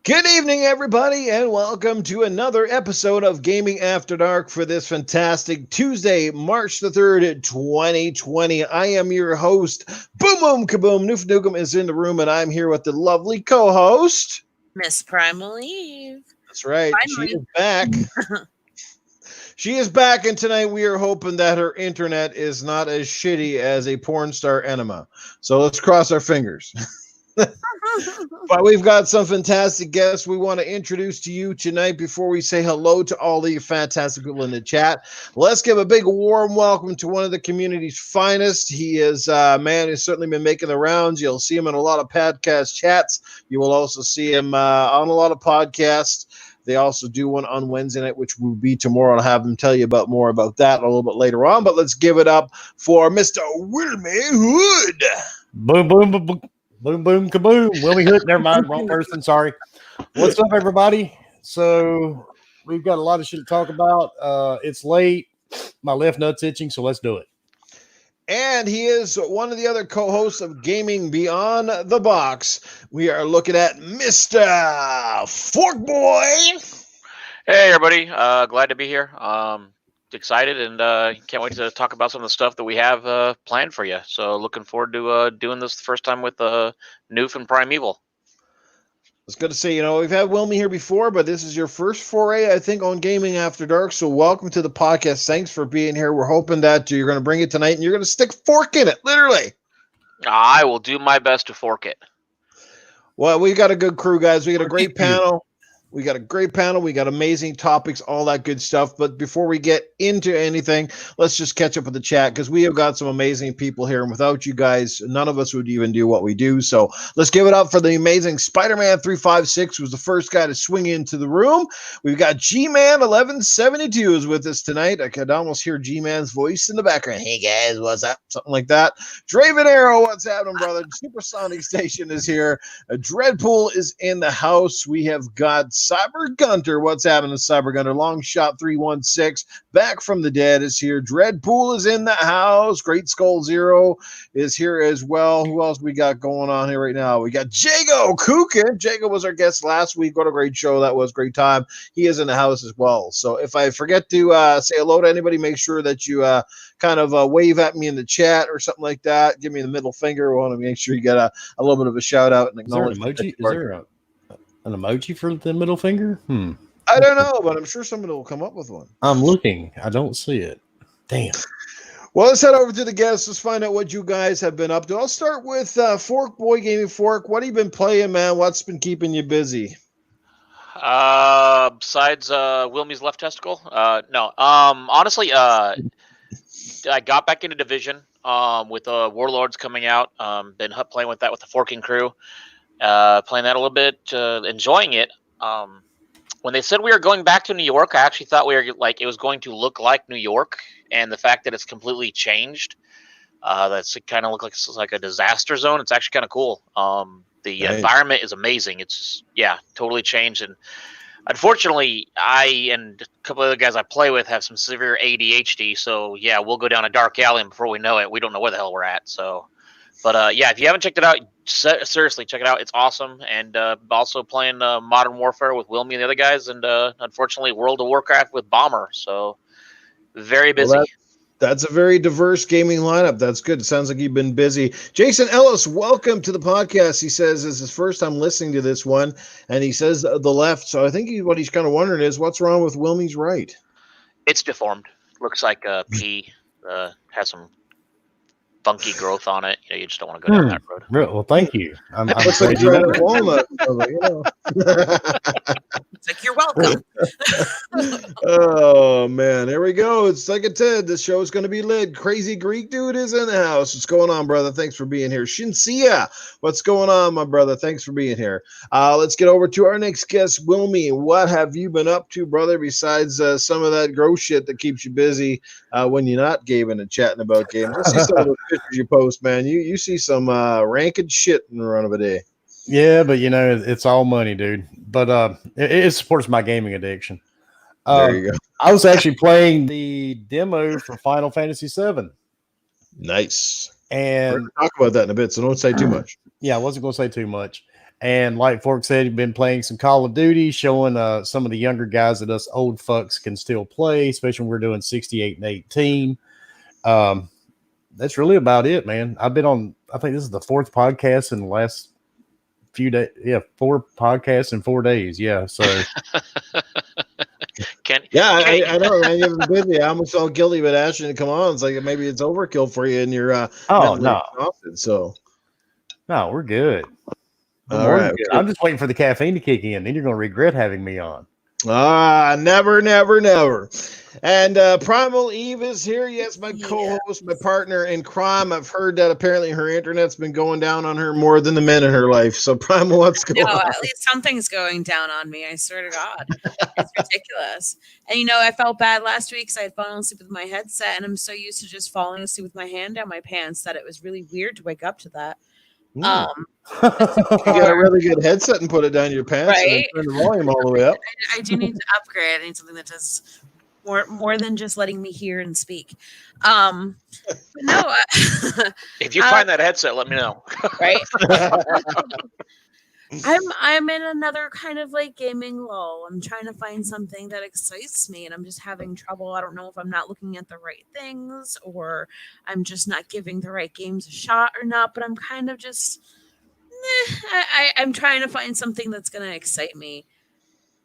Good evening, everybody, and welcome to another episode of Gaming After Dark for this fantastic Tuesday, March the 3rd, 2020. I am your host, Boom Boom Kaboom. Noof Nukem is in the room, and I'm here with the lovely co-host. Miss Primal Eve. That's right. She Finally. is back. She is back, and tonight we are hoping that her internet is not as shitty as a porn star enema. So let's cross our fingers. But we've got some fantastic guests we want to introduce to you tonight. Before we say hello to all the fantastic people in the chat, let's give a big warm welcome to one of the community's finest. He is a man who's certainly been making the rounds. You'll see him in a lot of podcast chats. You will also see him on a lot of podcasts. They also do one on Wednesday night, which will be tomorrow. I'll have him tell you more about that a little bit later on. But let's give it up for Mr. Wilmy Hood. Boom, boom, boom, boom. Boom, boom, kaboom. Wilmy Hood. Never mind. Wrong person. Sorry. What's up, everybody? So we've got a lot of shit to talk about. It's late. My left nut's itching, so let's do it. And he is one of the other co-hosts of Gaming Beyond the Box. We are looking at Mr. Forkboy. Hey, everybody. Glad to be here. Excited and can't wait to talk about some of the stuff that we have planned for you. So looking forward to doing this the first time with Noof and Primeval. It's good to see. We've had Wilmy here before, but this is your first foray, I think, on Gaming After Dark. So welcome to the podcast. Thanks for being here. We're hoping that you're going to bring it tonight and you're going to stick fork in it, literally. I will do my best to fork it. Well, we got a good crew, guys. We got a great panel. We got amazing topics, all that good stuff. But before we get into anything, let's just catch up with the chat because we have got some amazing people here. And without you guys, none of us would even do what we do. So let's give it up for the amazing Spider-Man 356, who was the first guy to swing into the room. We've got G-Man 1172 is with us tonight. I could almost hear G-Man's voice in the background. Hey, guys, what's up? Something like that. Draven Arrow, what's happening, brother? Supersonic Station is here. Dreadpool is in the house. We have got Cyber Gunter, what's happening, Cyber Gunter? Long Shot 316, back from the dead is here. Dreadpool is in the house. Great Skull Zero is here as well. Who else we got going on here right now? We got Jago Kukin. Jago was our guest last week. What a great show that was. Great time. He is in the house as well. So if I forget to say hello to anybody, make sure that you kind of wave at me in the chat or something like that. Give me the middle finger. We want to make sure you get a little bit of a shout out and acknowledgement. Is there an emoji for the middle finger? I don't know, but I'm sure somebody will come up with one. I'm looking. I don't see it. Damn. Well, let's head over to the guests. Let's find out what you guys have been up to. I'll start with Forkboy Gaming Fork. What have you been playing, man? What's been keeping you busy? Besides Wilmy's left testicle? No. Honestly, I got back into Division with Warlords coming out. Been playing with that with the Forking crew. Playing that a little bit, enjoying it. When they said we were going back to New York, I actually thought it was going to look like New York, and the fact that it's completely changed, that's kind of looks like a disaster zone. It's actually kind of cool. The environment is amazing. It's totally changed. And unfortunately, I and a couple of other guys I play with have some severe ADHD. So we'll go down a dark alley, and before we know it, we don't know where the hell we're at. So. But if you haven't checked it out, seriously, check it out. It's awesome. And also playing Modern Warfare with Wilmy and the other guys. And unfortunately, World of Warcraft with Bomber. So very busy. Well, that's a very diverse gaming lineup. That's good. It sounds like you've been busy. Jason Ellis, welcome to the podcast. He says this is his first time listening to this one. And he says the left. So I think what he's kind of wondering is what's wrong with Wilmy's right? It's deformed. Looks like a pea. Has some funky growth on it. You just don't want to go down that road. Well, thank you. I'm looks like you're at a walnut. It's like, you're welcome. Oh, man. There we go. It's like I said, this show is going to be lit. Crazy Greek dude is in the house. What's going on, brother? Thanks for being here. Shinsia, what's going on, my brother? Thanks for being here. Let's get over to our next guest, Wilmy. What have you been up to, brother, besides some of that gross shit that keeps you busy when you're not gaming and chatting about games? I see some of those pictures you post, man. You see some ranked shit in the run of a day. Yeah, but it's all money, dude. But it supports my gaming addiction. There you go. I was actually playing the demo for Final Fantasy VII. Nice. And we're going to talk about that in a bit, so don't say too much. Yeah, I wasn't going to say too much. And like Fork said, he'd been playing some Call of Duty, showing some of the younger guys that us old fucks can still play, especially when we're doing 68 and 18. That's really about it, man. I've been on, I think this is the 4th podcast in the last few days. Yeah, 4 podcasts in 4 days. Yeah, so. I know, man. You've been busy. I almost felt guilty with asking you to come on. It's like maybe it's overkill for you and you're no. exhausted, so. No, we're good. All right. Good. I'm just waiting for the caffeine to kick in. Then you're going to regret having me on. Never, never, never. And Primal Eve is here. Yes, my co-host, my partner in crime. I've heard that apparently her internet's been going down on her more than the men in her life. So Primal, what's going on? At least something's going down on me. I swear to God. It's ridiculous. And I felt bad last week because I had fallen asleep with my headset, and I'm so used to just falling asleep with my hand down my pants that it was really weird to wake up to that. You got a really good headset and put it down your pants, right? And turn the volume all the way up. I do need to upgrade. I need something that does more than just letting me hear and speak. No. If you find that headset, let me know. Right. I'm in another kind of like gaming lull. I'm trying to find something that excites me, and I'm just having trouble. I don't know if I'm not looking at the right things, or I'm just not giving the right games a shot or not. But I'm kind of just, I'm trying to find something that's going to excite me.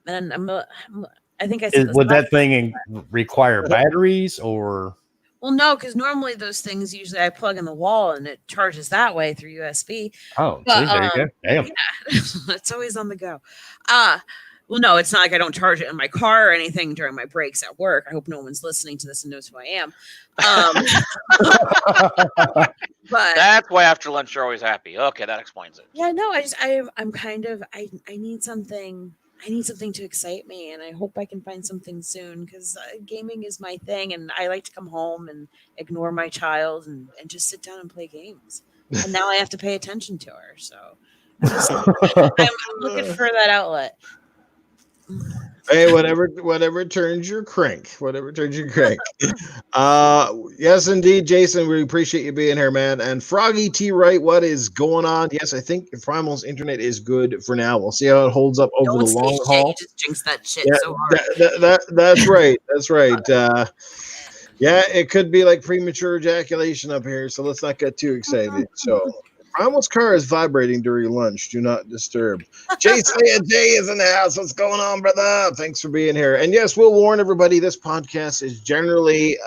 And I think I said this would that thing require batteries or? Well, no, because normally those things usually I plug in the wall and it charges that way through USB. Oh, but, there you go. Damn. Yeah, it's always on the go. Well, no, it's not like I don't charge it in my car or anything during my breaks at work. I hope no one's listening to this and knows who I am. But that's why after lunch you're always happy. Okay, that explains it. Yeah, no, I'm kind of I need something. I need something to excite me, and I hope I can find something soon because gaming is my thing, and I like to come home and ignore my child and just sit down and play games. And now I have to pay attention to her, so I'm looking for that outlet. Hey, whatever turns your crank. Yes, indeed, Jason. We appreciate you being here, man. And Froggy T. Wright, what is going on? Yes, I think Primal's internet is good for now. We'll see how it holds up over the long haul. You just jinx that shit so hard. That's right. That's right. Yeah, it could be like premature ejaculation up here, so let's not get too excited. So. Primal's car is vibrating during lunch. Do not disturb. Jason J is in the house. What's going on, brother? Thanks for being here. And yes, we'll warn everybody, this podcast is generally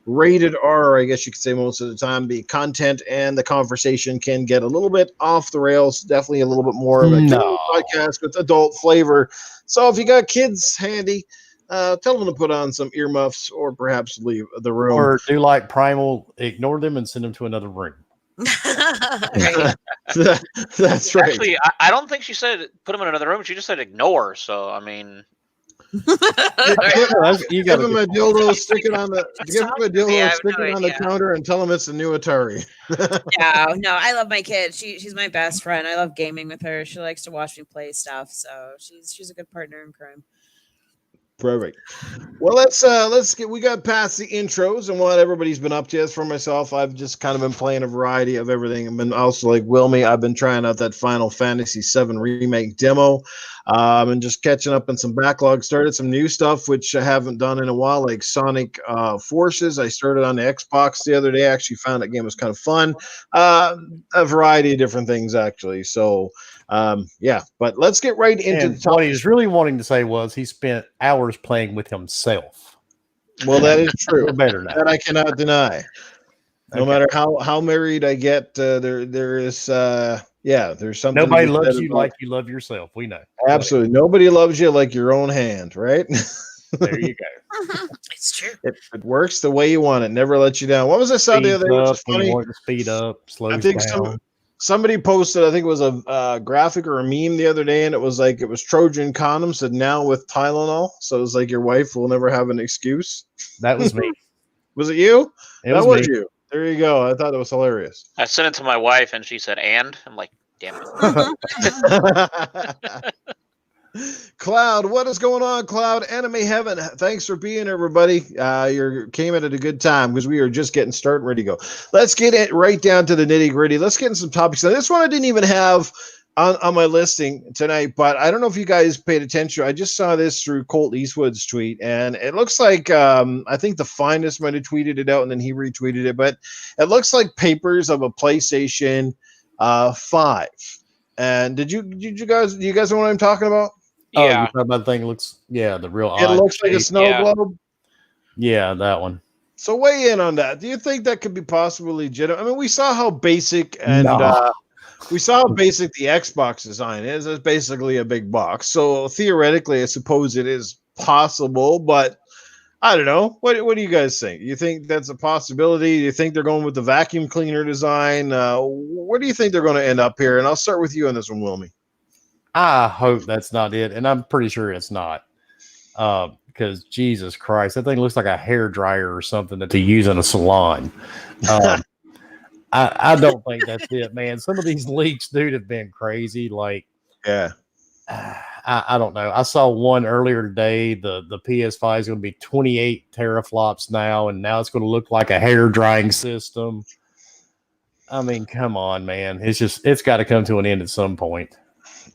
rated R, I guess you could say most of the time. The content and the conversation can get a little bit off the rails. Definitely a little bit more of a podcast with adult flavor. So if you got kids handy, tell them to put on some earmuffs or perhaps leave the room. Or do like Primal, ignore them and send them to another room. That's right. Actually, I don't think she said put him in another room. She just said ignore. So I mean, give him a dildo, stick it on the the counter, and tell him it's a new Atari. No, I love my kid. She's my best friend. I love gaming with her. She likes to watch me play stuff, so she's a good partner in crime. Perfect. Well, we got past the intros and what everybody's been up to. As for myself, I've just kind of been playing a variety of everything. I've been also like Wilmy. I've been trying out that Final Fantasy VII Remake demo, and just catching up on some backlog. Started some new stuff which I haven't done in a while, like Sonic Forces. I started on the Xbox the other day. I actually found that game was kind of fun. A variety of different things actually. So. But let's get right into the topic. What he was really wanting to say was he spent hours playing with himself. Well, that is true. Better now. That I cannot deny. No matter how married I get, there is there's something. Nobody loves you like you love yourself. We know. Absolutely, nobody loves you like your own hand, right? There you go. It's true. It works the way you want it. Never let you down. What was I saw the other day? Which is funny. To speed up, slow down. Somebody posted, I think it was a graphic or a meme the other day, and it was Trojan condoms said now with Tylenol. So it was like your wife will never have an excuse. That was me. Was it you? That was you. There you go. I thought it was hilarious. I sent it to my wife, and she said, "And?" I'm like, "Damn it." Cloud, what is going on, Cloud? Anime Heaven, thanks for being here, everybody. You came in at a good time because we are just getting started, ready to go. Let's get it right down to the nitty gritty. Let's get in some topics. Now, this one I didn't even have on my listing tonight, but I don't know if you guys paid attention. I just saw this through Colt Eastwood's tweet, and it looks like I think the Finest might have tweeted it out, and then he retweeted it. But it looks like papers of a PlayStation 5. And do you guys know what I'm talking about? Oh, you're Yeah. talking about the thing looks, the real. It odd looks like a shape. snow globe. Yeah, that one. So weigh in on that. Do you think that could be possibly legitimate? I mean, we saw how basic and No. we saw how basic the Xbox design is. It's basically a big box. So theoretically, I suppose it is possible, but I don't know. What do you guys think? You think that's a possibility? Do you think they're going with the vacuum cleaner design? Where do you think they're going to end up here? And I'll start with you on this one, Wilmy. I hope that's not it, and I'm pretty sure it's not. Because Jesus Christ, that thing looks like a hair dryer or something that they use in a salon. I don't think that's it, man. Some of these leaks, dude, have been crazy. Like, Yeah. I don't know. I saw one earlier today. The PS5 is going to be 28 teraflops now, and now it's going to look like a hair drying system. I mean, come on, man. It's got to come to an end at some point.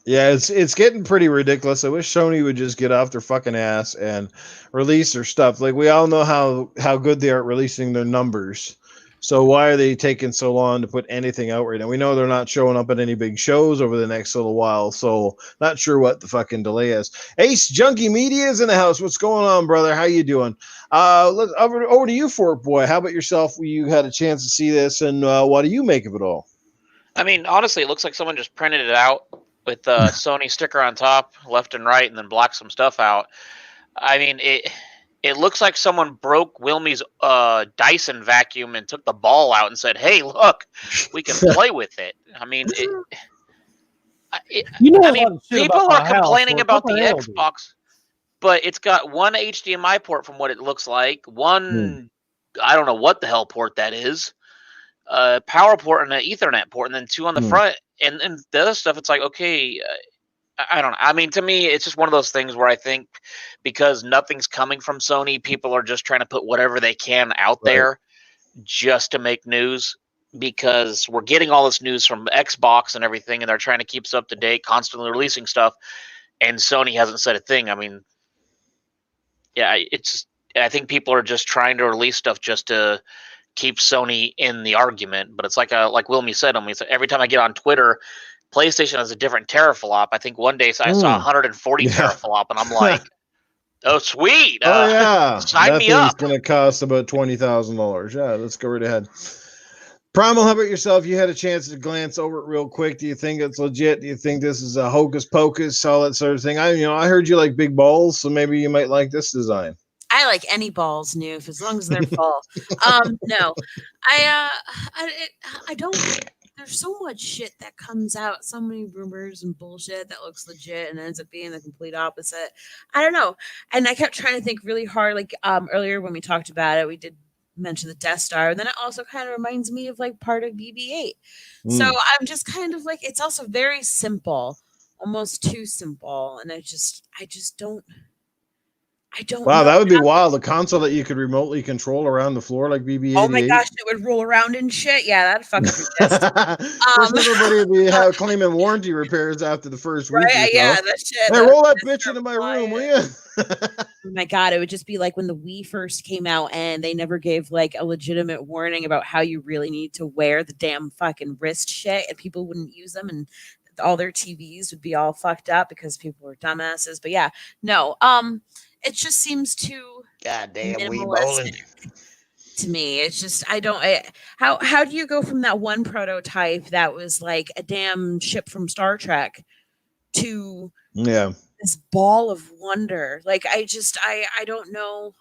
Yeah, it's getting pretty ridiculous. I wish Sony would just get off their fucking ass and release their stuff. Like, we all know how good they are at releasing their numbers. So why are they taking so long to put anything out right now? We know they're not showing up at any big shows over the next little while, so not sure what the fucking delay is. Ace Junkie Media is in the house. What's going on, brother? How you doing? Let's over to you, Forkboy. How about yourself? You had a chance to see this, and what do you make of it all? I mean, honestly, it looks like someone just printed it out with the Sony sticker on top, left and right, and then blocked some stuff out. I mean, it looks like someone broke Wilmy's Dyson vacuum and took the ball out and said, "Hey, look, we can play with it." I mean, people are complaining about the Xbox, but it's got one HDMI port from what it looks like. One, I don't know what the hell port that is. Power port and an Ethernet port, and then two on the front. And the other stuff, it's like, okay, I don't know. I mean, to me, it's just one of those things where I think because nothing's coming from Sony, people are just trying to put whatever they can out there just to make news, because we're getting all this news from Xbox and everything, and they're trying to keep us up to date, constantly releasing stuff, and Sony hasn't said a thing. I mean, yeah, I think people are just trying to release stuff just to keep Sony in the argument. But it's like Wilmy said, every time I get on Twitter, PlayStation has a different teraflop. I think one day I saw 140 teraflop, and I'm like, oh, sweet. Sign me up. It's going to cost about $20,000. Yeah, let's go right ahead. Primal, how about yourself? You had a chance to glance over it real quick. Do you think it's legit? Do you think this is a hocus pocus, all that sort of thing? I heard you like big balls, so maybe you might like this design. I like any balls, Noof, as long as they're full. No, I don't. There's so much shit that comes out, so many rumors and bullshit that looks legit and ends up being the complete opposite. I don't know. And I kept trying to think really hard. Like earlier when we talked about it, we did mention the Death Star, and then it also kind of reminds me of like part of BB-8. So I'm just kind of like, it's also very simple, almost too simple, and I just don't. Wow, that would be wild. A console that you could remotely control around the floor like BB-8. Oh my gosh, it would roll around and shit. Yeah, that'd fucking be pissed. Everybody would be claiming warranty repairs after the first week. Right? Yeah, that shit. Hey, roll that bitch into my room, will you? Oh my god, it would just be like when the Wii first came out and they never gave like a legitimate warning about how you really need to wear the damn fucking wrist shit, and people wouldn't use them, and all their TVs would be all fucked up because people were dumbasses. But yeah, no, it just seems too goddamn minimalistic to me. It's just how do you go from that one prototype that was like a damn ship from Star Trek to this ball of wonder? Like I don't know.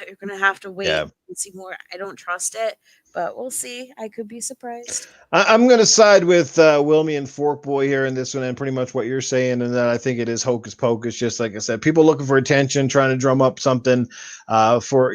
You're gonna have to wait and see more. I don't trust it, but we'll see. I could be surprised. I'm going to side with Wilmy and Forkboy here in this one, and pretty much what you're saying, and that I think it is hocus pocus. Just like I said, people looking for attention, trying to drum up something for,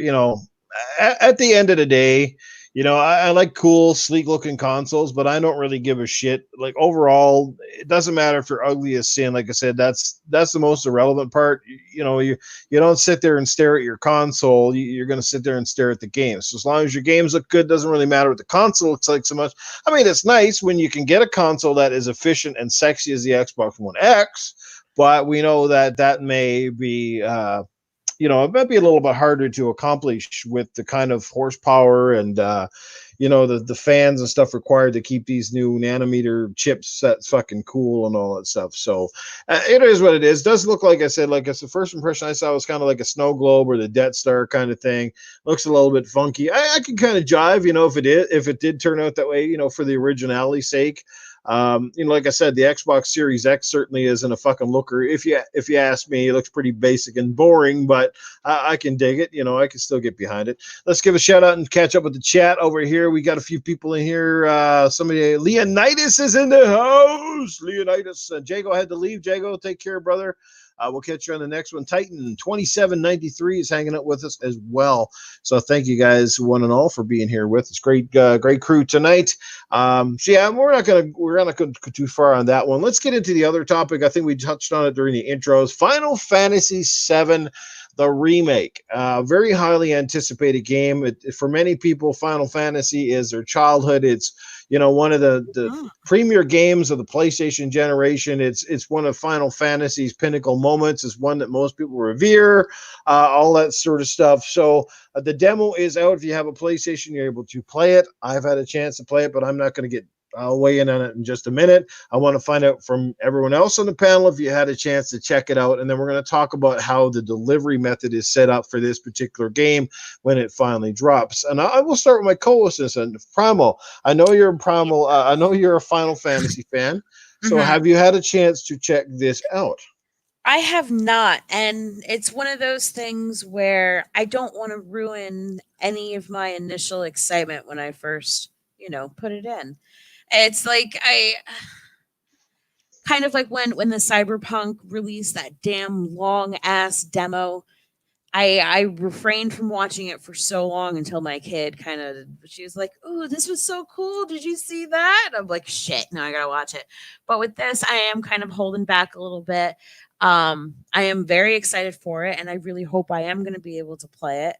at the end of the day, You know, I like cool, sleek looking consoles, but I don't really give a shit. Like overall, it doesn't matter if you're ugly as sin. Like I said, that's the most irrelevant part. You know, you don't sit there and stare at your console. You're going to sit there and stare at the games. So as long as your games look good, doesn't really matter what the console looks like so much. I mean, it's nice when you can get a console that is efficient and sexy as the Xbox One X, but we know that may be. You know, it might be a little bit harder to accomplish with the kind of horsepower and, you know, the fans and stuff required to keep these new nanometer chipsets fucking cool and all that stuff. So it is what it is. Does look like I said, the first impression I saw was kind of like a snow globe or the Death Star kind of thing. Looks a little bit funky. I can kind of jive, you know, if it did turn out that way, you know, for the originality's sake. You know, like I said, the Xbox Series X certainly isn't a fucking looker. If you ask me, it looks pretty basic and boring, but I can dig it. You know, I can still get behind it. Let's give a shout out and catch up with the chat over here. We got a few people in here. Somebody, Leonidas is in the house. Leonidas, Jago had to leave. Jago, take care, brother. We'll catch you on the next one. Titan 2793 is hanging out with us as well. So thank you guys, one and all, for being here with us. Great crew tonight. So yeah, we're not gonna go too far on that one. Let's get into the other topic. I think we touched on it during the intros. Final Fantasy VII. The remake, very highly anticipated game. For many people, Final Fantasy is their childhood. It's, you know, one of the premier games of the PlayStation generation. It's one of Final Fantasy's pinnacle moments. It's one that most people revere, all that sort of stuff. So the demo is out. If you have a PlayStation, you're able to play it. I've had a chance to play it, but I'm not going to get. I'll weigh in on it in just a minute. I want to find out from everyone else on the panel if you had a chance to check it out. And then we're going to talk about how the delivery method is set up for this particular game when it finally drops. And I will start with my co-host and Primal. I know you're a Primal. I know you're a Final Fantasy fan. So have you had a chance to check this out? I have not. And it's one of those things where I don't want to ruin any of my initial excitement when I first, you know, put it in. It's like I kind of like when the Cyberpunk released that damn long ass demo. I refrained from watching it for so long until my kid she was like, "Oh, this was so cool. Did you see that?" I'm like, "Shit, now I gotta watch it." But with this, I am kind of holding back a little bit. I am very excited for it, and I really hope I am going to be able to play it.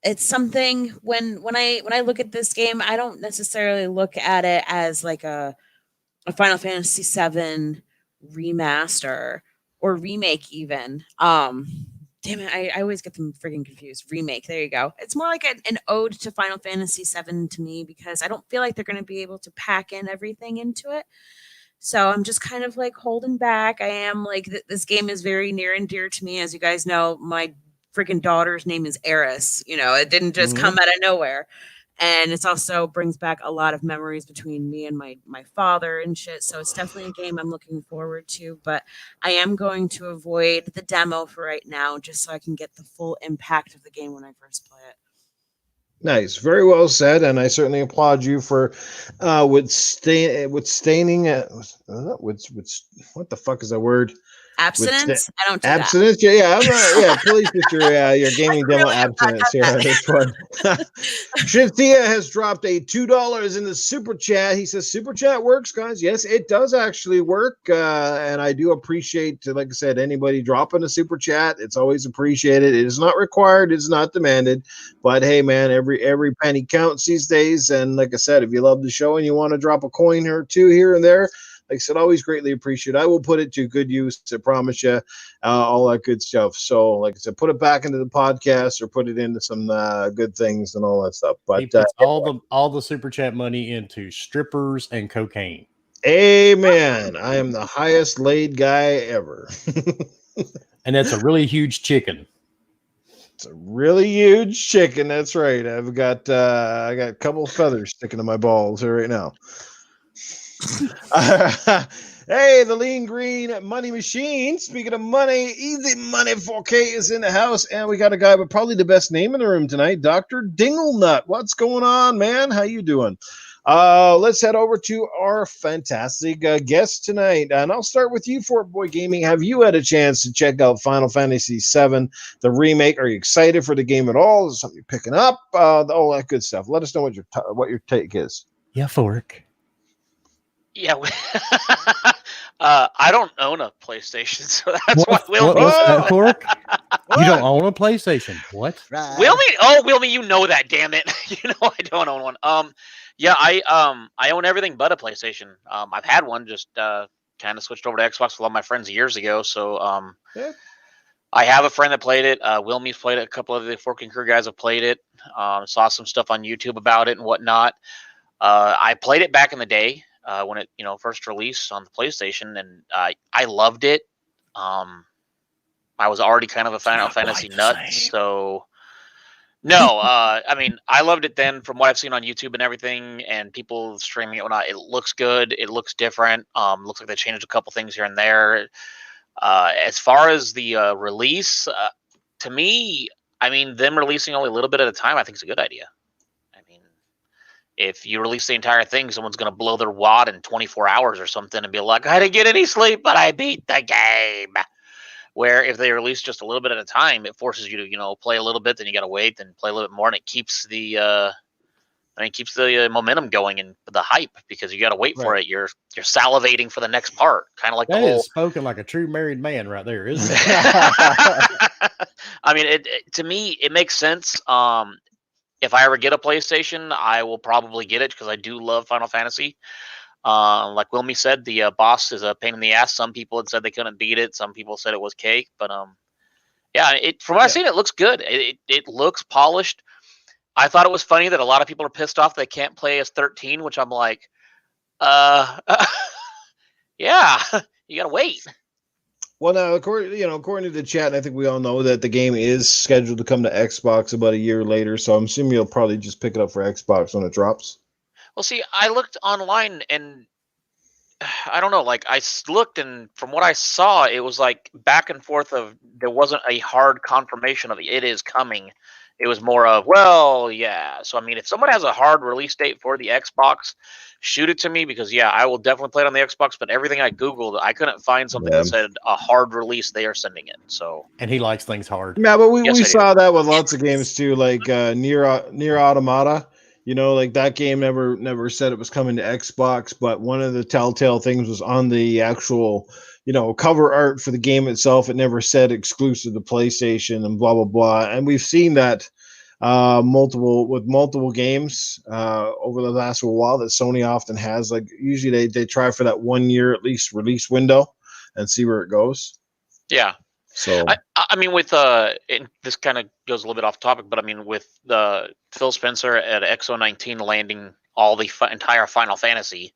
It's something when I look at this game, I don't necessarily look at it as like a Final Fantasy VII remaster or remake even. Damn it, I always get them freaking confused. Remake, there you go. It's more like an ode to Final Fantasy VII to me because I don't feel like they're going to be able to pack in everything into it. So I'm just kind of like holding back. I am like, this game is very near and dear to me. As you guys know, my freaking daughter's name is Eris. You know, it didn't just come out of nowhere. And it's also brings back a lot of memories between me and my father and shit. So it's definitely a game I'm looking forward to. But I am going to avoid the demo for right now just so I can get the full impact of the game when I first play it. Nice, very well said, and I certainly applaud you for withstanding. What the fuck is that word? Abstinence? I don't do abstinence. That. Yeah, please put your gaming demo abstinence here on this one. Shinthia has dropped a $2 in the super chat. He says super chat works, guys. Yes, it does actually work, and I do appreciate, like I said, anybody dropping a super chat. It's always appreciated. It is not required. It's not demanded. But hey, man, every penny counts these days. And like I said, if you love the show and you want to drop a coin or two here and there, like I said, always greatly appreciate. I will put it to good use. I promise you, all that good stuff. So, like I said, put it back into the podcast or put it into some good things and all that stuff. But he puts all the super chat money into strippers and cocaine. Amen. I am the highest laid guy ever. And that's a really huge chicken. It's a really huge chicken. That's right. I got a couple of feathers sticking to my balls here right now. Hey, the lean green money machine. Speaking of money, Easy Money 4K is in the house, and we got a guy with probably the best name in the room tonight, Dr. Dingle Nut. What's going on, man? How you doing? Let's head over to our fantastic guest tonight. And I'll start with you, Forkboy Gaming. Have you had a chance to check out Final Fantasy VII, the remake? Are you excited for the game at all? Is it something you're picking up? All that good stuff. Let us know what your take is. Yeah, Fork. Yeah. I don't own a PlayStation, so that's why Wilmy. What's that, Fork? You don't own a PlayStation. What? Right. Wilmy, you know that, damn it. You know I don't own one. Yeah, I own everything but a PlayStation. I've had one, just kind of switched over to Xbox with all my friends years ago. So Yeah. I have a friend that played it. Wilmy's played it. A couple of the Forking Crew guys have played it. Saw some stuff on YouTube about it and whatnot. I played it back in the day when it first released on the PlayStation, and I loved it. I was already kind of a Final Fantasy nut, so. No, I mean, I loved it then from what I've seen on YouTube and everything, and people streaming it and whatnot. It looks good. It looks different. Looks like they changed a couple things here and there. As far as the release, to me, I mean, them releasing only a little bit at a time, I think is a good idea. I mean, if you release the entire thing, someone's going to blow their wad in 24 hours or something and be like, I didn't get any sleep, but I beat the game. Where if they release just a little bit at a time, it forces you to, play a little bit, then you got to wait, then play a little bit more, and it keeps the momentum going and the hype because you got to wait for it. You're salivating for the next part, kind of like That the whole. is spoken like a true married man right there, isn't it? I mean, to me, it makes sense. If I ever get a PlayStation, I will probably get it because I do love Final Fantasy. Like Wilmy said, the boss is a pain in the ass. Some people had said they couldn't beat it. Some people said it was cake. But yeah, from what I've seen, it looks good. It looks polished. I thought it was funny that a lot of people are pissed off they can't play as 13, which I'm like, yeah, you gotta wait. Well, now, according to the chat, and I think we all know that the game is scheduled to come to Xbox about a year later. So I'm assuming you'll probably just pick it up for Xbox when it drops. Well, see, I looked online and I don't know, like I looked and from what I saw, it was like back and forth of there wasn't a hard confirmation of it is coming. It was more of, well, yeah. So, I mean, if someone has a hard release date for the Xbox, shoot it to me because, yeah, I will definitely play it on the Xbox. But everything I Googled, I couldn't find something that said a hard release. They are sending it. So, and he likes things hard. Yeah, but we saw that with lots of games too, like Nier Automata. Like that game never said it was coming to Xbox, but one of the telltale things was on the actual, cover art for the game itself. It never said exclusive to PlayStation and blah, blah, blah. And we've seen that multiple games over the last little while that Sony often has. Like usually they try for that 1 year at least release window and see where it goes. Yeah. So I mean, with and this kind of goes a little bit off topic, but I mean, with the Phil Spencer at XO19 landing all the entire Final Fantasy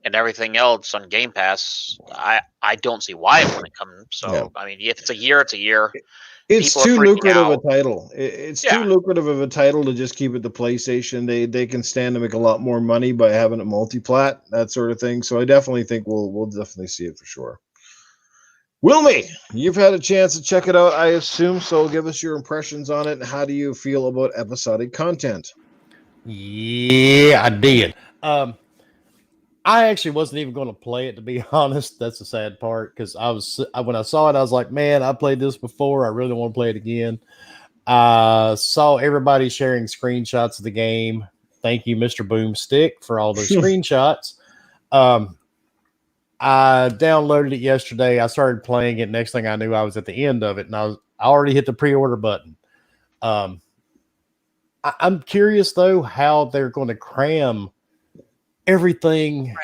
and everything else on Game Pass, I don't see why it wouldn't come. So yeah. I mean, if it's a year, it's a year. It's too lucrative a title. It's too lucrative of a title to just keep it to PlayStation. They can stand to make a lot more money by having it multi-plat, that sort of thing. So I definitely think we'll definitely see it for sure. Wilmy, you've had a chance to check it out, I assume. So give us your impressions on it. And how do you feel about episodic content? Yeah, I did. I actually wasn't even going to play it, to be honest. That's the sad part because when I saw it, I was like, man, I played this before. I really want to play it again. Saw everybody sharing screenshots of the game. Thank you, Mr. Boomstick, for all those screenshots. I downloaded it yesterday. I started playing it. Next thing I knew, I was at the end of it, and I already hit the pre-order button. I'm curious though how they're going to cram everything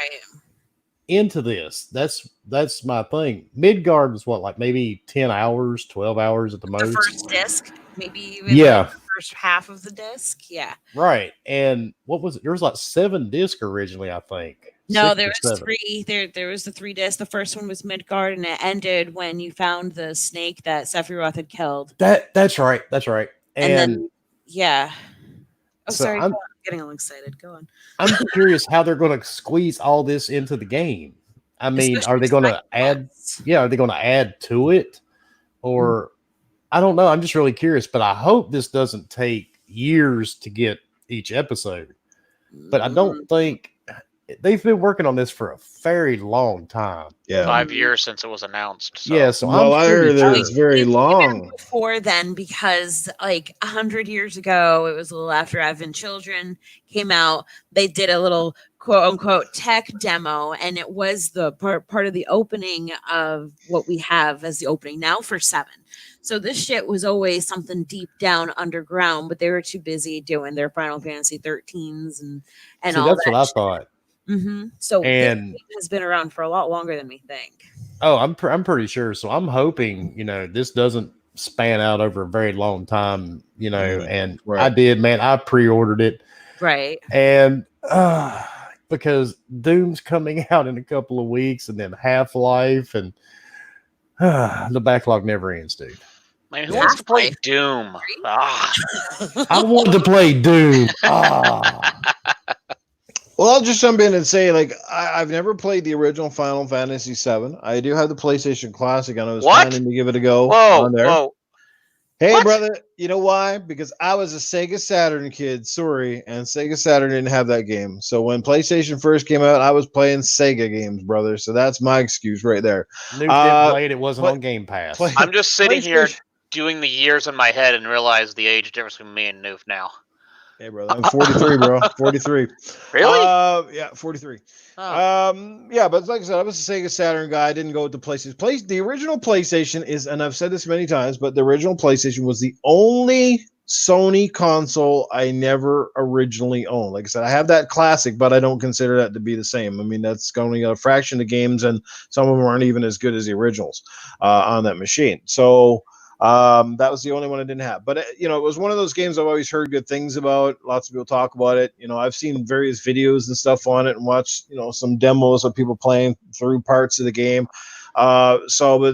into this. That's my thing. Midgard was what, like maybe 10 hours, 12 hours at the most. The first disc, maybe even the first half of the disc. Yeah. Right. And what was it? There was like 7 discs originally, I think. No, there was 3. There was the 3 discs. The first one was Midgard, and it ended when you found the snake that Sephiroth had killed. That's right. And then, yeah. Oh, so sorry. I'm getting all excited. Go on. I'm curious how they're going to squeeze all this into the game. I mean, are they going to add? Yeah, are they going to add to it, or I don't know. I'm just really curious. But I hope this doesn't take years to get each episode. but I don't think they've been working on this for a very long time. Yeah. 5 years since it was announced. So. Yeah, so Well, I heard that sure. it's very long. Before then, because like 100 years ago, it was a little after Advent Children came out. They did a little quote unquote tech demo, and it was the part of the opening of what we have as the opening now for 7. So this shit was always something deep down underground, but they were too busy doing their Final Fantasy 13s and See, all that's that. what I thought. Mm-hmm. So And this has been around for a lot longer than we think. oh, I'm pretty sure. So I'm hoping, this doesn't span out over a very long time, and Right. I did, man. I pre-ordered it. Right. And because Doom's coming out in a couple of weeks, and then Half-Life, and the backlog never ends, dude. Man, who wants to play Doom? Ah. I want to play Doom. Well, I'll just jump in and say, like, I've never played the original Final Fantasy VII. I do have the PlayStation Classic, and I was planning to give it a go on there. Whoa. Hey, What? brother, you know why? Because I was a Sega Saturn kid, sorry, and Sega Saturn didn't have that game. So when PlayStation first came out, I was playing Sega games, brother. So that's my excuse right there. Noob didn't play it. It wasn't but- on Game Pass. I'm just sitting here PlayStation- doing the years in my head and realize the age difference between me and Noof now. Hey, brother, I'm 43, bro. 43. Really? Yeah, 43. Oh. Yeah, but like I said, I was a Sega Saturn guy. I didn't go with the PlayStation. The original PlayStation is, and I've said this many times, but the original PlayStation was the only Sony console I never originally owned. Like I said, I have that classic, but I don't consider that to be the same. I mean, that's only got a fraction of games, and some of them aren't even as good as the originals on that machine. So that was the only one I didn't have. But it was one of those games I've always heard good things about. Lots of people talk about it. I've seen various videos and stuff on it, and watched some demos of people playing through parts of the game. But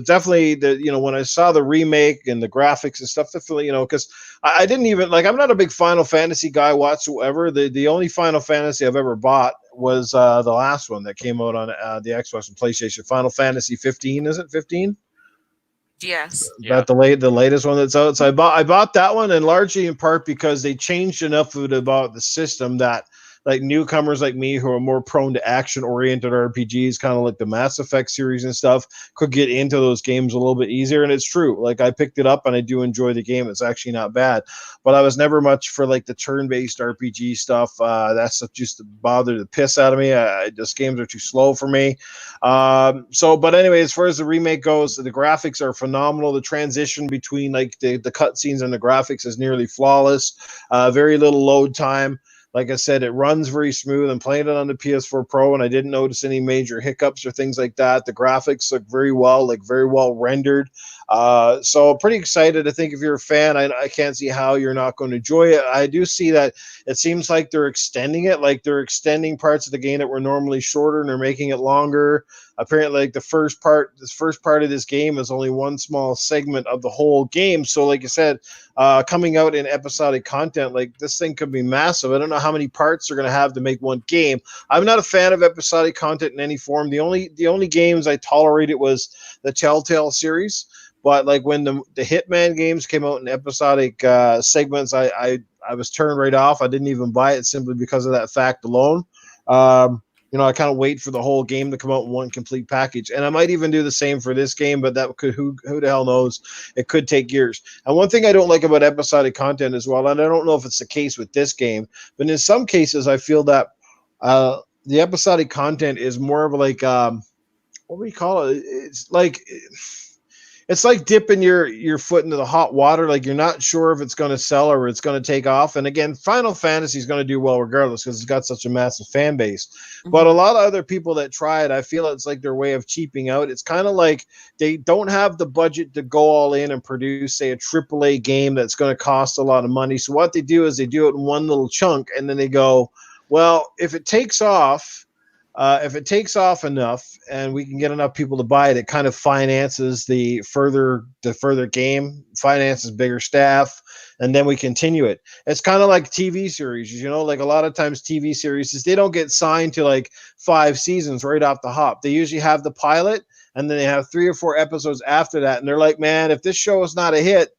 definitely when I saw the remake and the graphics and stuff, definitely because I didn't even I'm not a big Final Fantasy guy whatsoever. The only Final Fantasy I've ever bought was the last one that came out on the Xbox and PlayStation. Final Fantasy 15, is it 15? Yes. About the latest one that's out. So I bought that one, and largely in part because they changed enough of it about the system that like newcomers like me who are more prone to action-oriented RPGs, kind of like the Mass Effect series and stuff, could get into those games a little bit easier. And it's true. Like I picked it up and I do enjoy the game. It's actually not bad. But I was never much for like the turn-based RPG stuff. That stuff just bothered the piss out of me. Those games are too slow for me. But anyway, as far as the remake goes, the graphics are phenomenal. The transition between like the cutscenes and the graphics is nearly flawless. Very little load time. Like I said, it runs very smooth. I'm playing it on the PS4 Pro, and I didn't notice any major hiccups or things like that. The graphics look very well rendered. So I'm pretty excited. I think if you're a fan, I can't see how you're not going to enjoy it. I do see that it seems like they're extending it, like they're extending parts of the game that were normally shorter, and they're making it longer. Apparently, like this first part of this game is only one small segment of the whole game. So, like I said, coming out in episodic content, like this thing could be massive. I don't know how many parts they're going to have to make one game. I'm not a fan of episodic content in any form. The only games I tolerated was the Telltale series. But like when the Hitman games came out in episodic segments, I was turned right off. I didn't even buy it simply because of that fact alone. I kind of wait for the whole game to come out in one complete package. And I might even do the same for this game, but that could, who the hell knows? It could take years. And one thing I don't like about episodic content as well, and I don't know if it's the case with this game, but in some cases I feel that the episodic content is more of like, what do we call it? It's like dipping your foot into the hot water. Like you're not sure if it's going to sell or it's going to take off. And again, Final Fantasy is going to do well regardless because it's got such a massive fan base. Mm-hmm. But a lot of other people that try it, I feel it's like their way of cheaping out. It's kind of like they don't have the budget to go all in and produce, say, a AAA game that's going to cost a lot of money. So what they do is they do it in one little chunk, and then they go, well, if it takes off enough and we can get enough people to buy it, it kind of finances the further game, finances bigger staff, and then we continue it. It's kind of like TV series, like a lot of times TV series, they don't get signed to like 5 seasons right off the hop. They usually have the pilot, and then they have 3 or 4 episodes after that. And they're like, man, if this show is not a hit,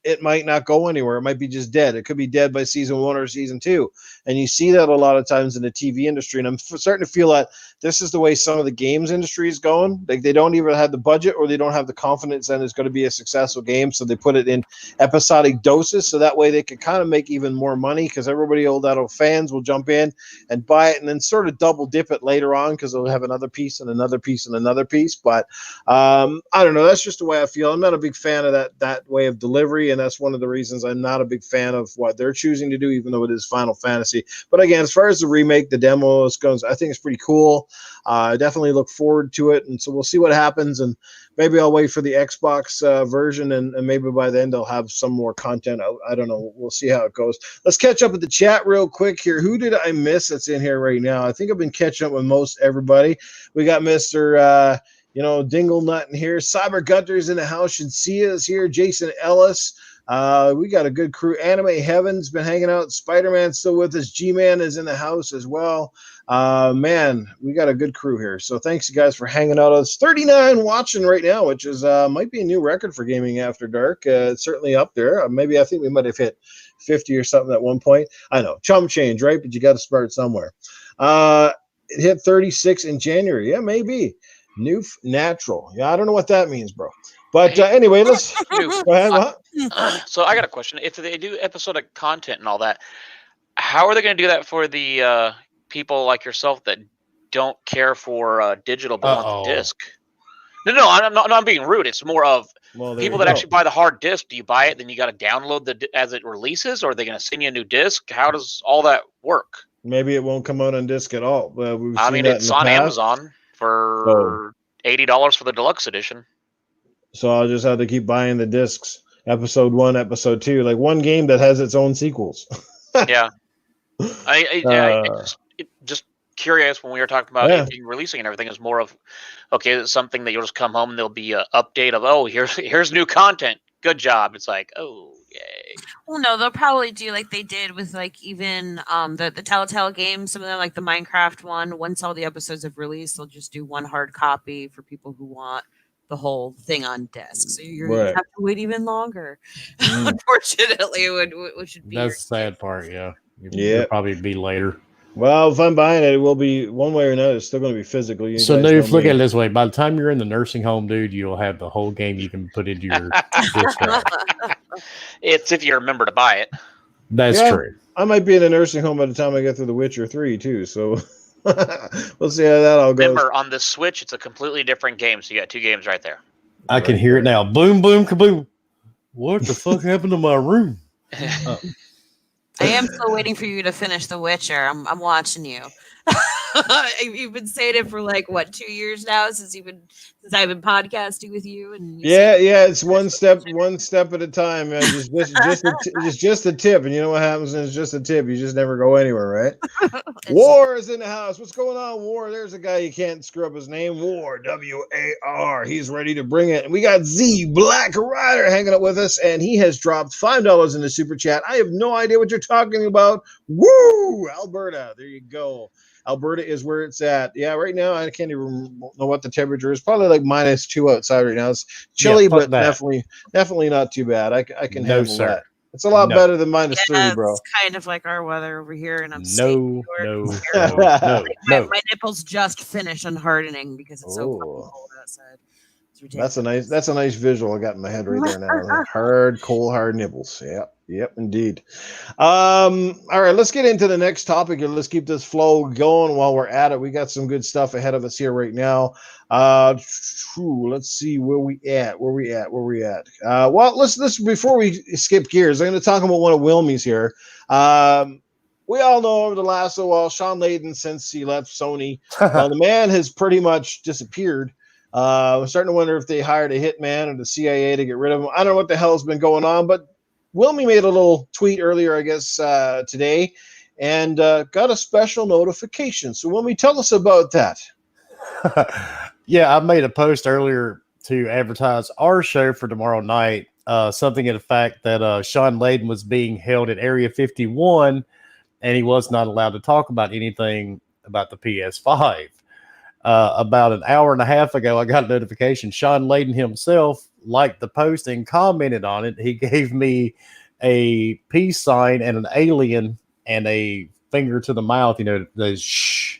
it might not go anywhere. It might be just dead. It could be dead by season 1 or season 2. And you see that a lot of times in the TV industry. And I'm starting to feel that this is the way some of the games industry is going. Like they don't even have the budget, or they don't have the confidence that it's going to be a successful game. So they put it in episodic doses. So that way they can kind of make even more money, because everybody old adult fans will jump in and buy it and then sort of double dip it later on, because they'll have another piece and another piece and another piece. But I don't know. That's just the way I feel. I'm not a big fan of that way of delivery. And that's one of the reasons I'm not a big fan of what they're choosing to do, even though it is Final Fantasy. But again, as far as the remake, the demo goes, I think it's pretty cool. I definitely look forward to it. And so we'll see what happens. And maybe I'll wait for the Xbox version, and maybe by then they'll have some more content. I don't know. We'll see how it goes. Let's catch up with the chat real quick here. Who did I miss that's in here right now? I think I've been catching up with most everybody. We got Mr. Dingle Nut in here. Cyber Gunter's in the house. Should see us here. Jason Ellis. We got a good crew. Anime Heaven's been hanging out. Spider-Man's still with us. G-Man is in the house as well. Man, we got a good crew here. So thanks, you guys, for hanging out. It's 39 watching right now, which is might be a new record for Gaming After Dark. It's certainly up there. Maybe I think we might have hit 50 or something at one point. I know, chum change, right? But you got to start somewhere. It hit 36 in January. Yeah, maybe. New natural. Yeah, I don't know what that means, bro. But anyway, let's go ahead. So I got a question. If they do episodic content and all that, how are they going to do that for the people like yourself that don't care for digital but want the disc? No, I'm being rude. It's more of people that actually buy the hard disc. Do you buy it, then you got to download as it releases, or are they going to send you a new disc? How does all that work? Maybe it won't come out on disc at all. I mean, it's on Amazon for $80 for the deluxe edition. So I'll just have to keep buying the discs, episode 1, episode 2, like one game that has its own sequels. Yeah. Just curious, when we were talking about it being releasing and everything, is more of, okay, it's something that you'll just come home and there'll be an update of, oh, here's new content. Good job. It's like, oh, yay. Well, no, they'll probably do like they did with like even the Telltale games, some of them, like the Minecraft one. Once all the episodes have released, they'll just do one hard copy for people who want the whole thing on disc. So you're gonna have to wait even longer. Unfortunately, which should be that's the sad part. Yeah, it'll probably be later. Well, if I'm buying it, it will be one way or another. It's still going to be physical. So, Noof, look at it this way: by the time you're in the nursing home, dude, you'll have the whole game you can put into your disc drive. It's if you remember to buy it. That's true. I might be in a nursing home by the time I get through The Witcher 3 too. So we'll see how that all goes. Remember, on the Switch, it's a completely different game. So you got 2 games right there. I can hear it now. Boom, boom, kaboom. What the fuck happened to my room? I am still waiting for you to finish The Witcher. I'm watching you. You've been saying it for like what, 2 years now since I've been podcasting with you. And it's one step at a time. Man. Just a tip, and you know what happens when it's just a tip? You just never go anywhere, right? War is in the house. What's going on, War? There's a guy, you can't screw up his name. War, WAR. He's ready to bring it. And we got Z Black Rider hanging out with us, and he has dropped $5 in the super chat. I have no idea what you're talking about. Woo, Alberta. There you go. Alberta is where it's at. Yeah, right now I can't even know what the temperature is. Probably like -2 outside right now. It's chilly, but definitely not too bad. I can handle that. It's a lot better than -3, bro. It's kind of like our weather over here, and I'm no. My nipples just finished unhardening because it's so cold outside. That's a nice visual I got in my head right there now. Hard nipples. Yep, indeed. All right, let's get into the next topic and let's keep this flow going while we're at it. We got some good stuff ahead of us here right now. Let's see where we at. Well, let's before we skip gears, I'm going to talk about one of Wilmy's here. We all know over the last little while, Sean Laden, since he left Sony, the man has pretty much disappeared. I'm starting to wonder if they hired a hitman or the CIA to get rid of him. I don't know what the hell's been going on, but Wilmy made a little tweet earlier, I guess, today, and got a special notification. So Wilmy, tell us about that. Yeah, I made a post earlier to advertise our show for tomorrow night, something to the fact that Sean Laden was being held at Area 51, and he was not allowed to talk about anything about the PS5. About an hour and a half ago, I got a notification. Sean Laden himself liked the post and commented on it. He gave me a peace sign and an alien and a finger to the mouth, the shh.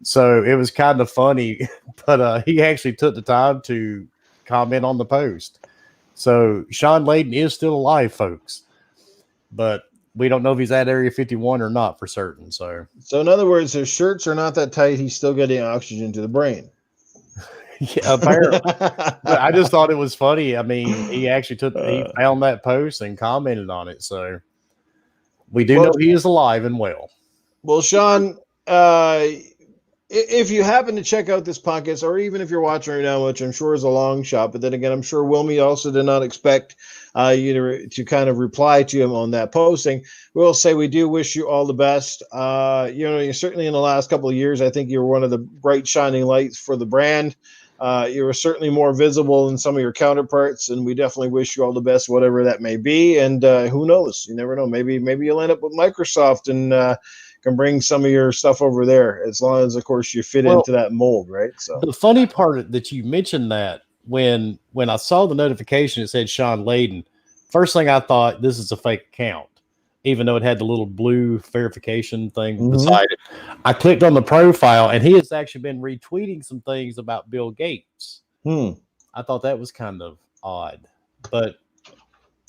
So it was kind of funny, but he actually took the time to comment on the post. So Sean Laden is still alive, folks, but we don't know if he's at Area 51 or not for certain. So in other words, his shirts are not that tight. He's still getting oxygen to the brain. yeah, apparently. But I just thought it was funny. I mean, he actually he found that post and commented on it. So we do know he is alive and well. Well, Sean, if you happen to check out this podcast, or even if you're watching right now, which I'm sure is a long shot, but then again, I'm sure Wilmy also did not expect you to kind of reply to him on that posting. We'll say we do wish you all the best. You're certainly in the last couple of years, I think you were one of the bright shining lights for the brand. You were certainly more visible than some of your counterparts, and we definitely wish you all the best, whatever that may be. And who knows? You never know. Maybe you'll end up with Microsoft and can bring some of your stuff over there, as long as, of course, you fit into that mold, right? So the funny part that you mentioned that when I saw the notification, it said Sean Laden. First thing I thought, this is a fake account, even though it had the little blue verification thing beside it. I clicked on the profile, and he has actually been retweeting some things about Bill Gates. I thought that was kind of odd, but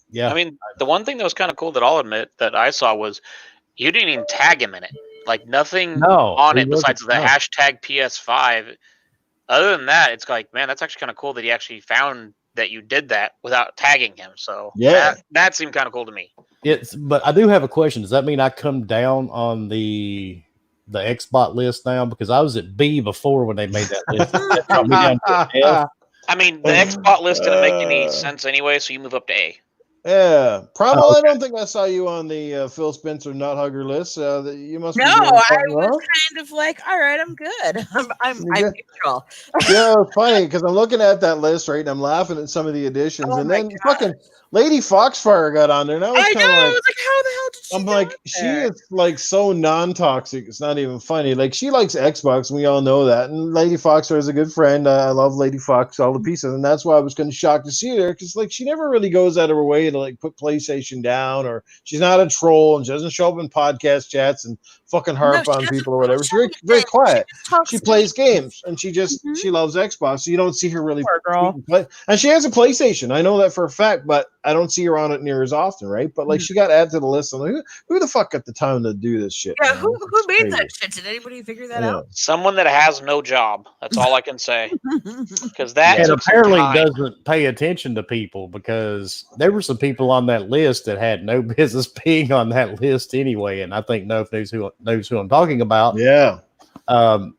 yeah. I mean, the one thing that was kind of cool that I'll admit that I saw was you didn't even tag him in it. Like nothing on it besides the hashtag PS5. Other than that, it's like, man, that's actually kind of cool that he actually found that you did that without tagging him. So yeah, that seemed kind of cool to me. But I do have a question. Does that mean I come down on the Xbox list now? Because I was at B before when they made that list. That dropped me down to F. I mean, the Xbox list didn't make any sense anyway, so you move up to A. Yeah, Primal. I don't think I saw you on the Phil Spencer Nut Hugger list. You must. No, I was kind of like, all right, I'm good. I'm neutral. Yeah, it's funny because I'm looking at that list, right, and I'm laughing at some of the additions, and then fucking Lady Foxfire got on there, and I was kind of like, how the hell did she? I'm like, she is like so non-toxic. It's not even funny. Like she likes Xbox, and we all know that. And Lady Foxfire is a good friend. I love Lady Fox all the pieces, and that's why I was kind of shocked to see her because like she never really goes out of her way to like put PlayStation down, or she's not a troll and she doesn't show up in podcast chats and fucking harp on people or whatever. She's very quiet. She plays games and she just she loves Xbox. So you don't see her really play. And she has a PlayStation. I know that for a fact, but I don't see her on it near as often, right? But like she got added to the list. I'm like, who the fuck got the time to do this shit? Yeah, who made that shit? Did anybody figure that out? Someone that has no job. That's all I can say. Because that apparently doesn't pay attention to people, because there were some people on that list that had no business being on that list anyway. And I think Nof knows who I'm talking about. Yeah. So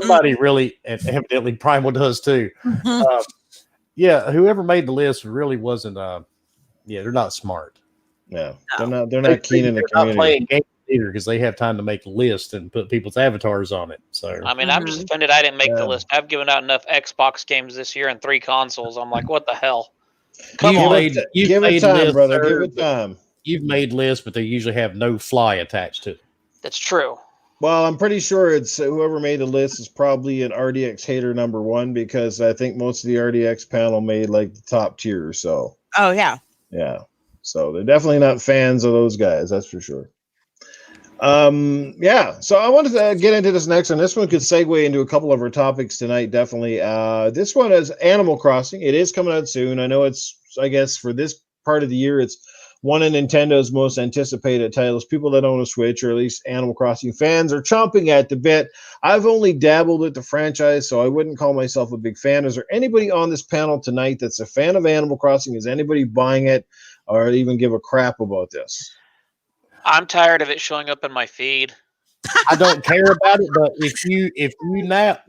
somebody really, and evidently Primal does too. Whoever made the list really wasn't. They're not smart. Yeah, they're not keen in the community. Not playing games either, because they have time to make lists and put people's avatars on it. So I mean, I'm just offended I didn't make the list. I've given out enough Xbox games this year and 3 consoles. I'm like, what the hell? Give it time, brother. Give it time. You've made lists, but they usually have no fly attached to it. That's true. Well, I'm pretty sure it's whoever made the list is probably an RDX hater number 1, because I think most of the RDX panel made like the top tier. So. Oh yeah. Yeah. So they're definitely not fans of those guys. That's for sure. So I wanted to get into this next one. This one could segue into a couple of our topics tonight. Definitely. This one is Animal Crossing. It is coming out soon. I know it's, I guess for this part of the year, it's one of Nintendo's most anticipated titles. People that own a Switch, or at least Animal Crossing fans, are chomping at the bit. I've only dabbled with the franchise, so I wouldn't call myself a big fan. Is there anybody on this panel tonight that's a fan of Animal Crossing? Is anybody buying it, or even give a crap about this? I'm tired of it showing up in my feed. I don't care about it, but if you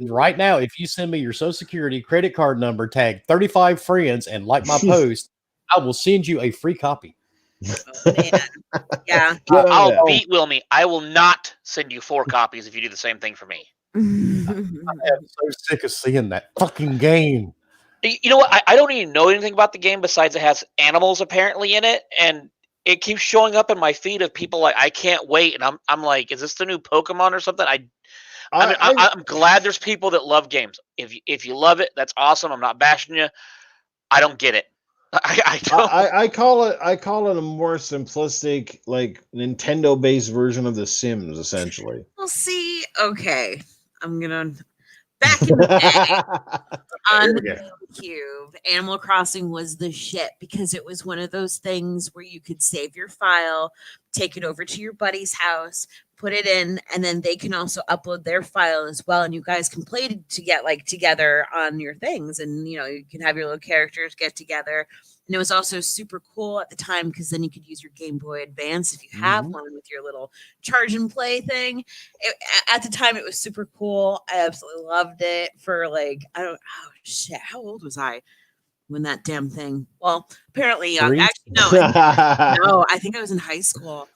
right now, if you send me your Social Security, credit card number, tag 35 friends, and like my post, I will send you a free copy. Oh, man. Yeah. I'll beat Wilmy. I will not send you 4 copies if you do the same thing for me. I am so sick of seeing that fucking game. You know what? I don't even know anything about the game besides it has animals apparently in it, and it keeps showing up in my feed of people like, I can't wait, and I'm like, is this the new Pokemon or something? I'm glad there's people that love games. If you love it, that's awesome. I'm not bashing you. I don't get it. I don't. I call it a more simplistic, like Nintendo based version of The Sims, essentially. Well, see, okay, I'm gonna back in the day on the GameCube, Animal Crossing was the shit because it was one of those things where you could save your file, take it over to your buddy's house, put it in, and then they can also upload their file as well, and you guys can play to get like together on your things, and you can have your little characters get together. And it was also super cool at the time because then you could use your Game Boy Advance if you have one with your little charge and play thing. At the time, it was super cool. I absolutely loved it. For like, oh shit, how old was I when that damn thing? Well, apparently young. 3? Actually, no, I think I was in high school.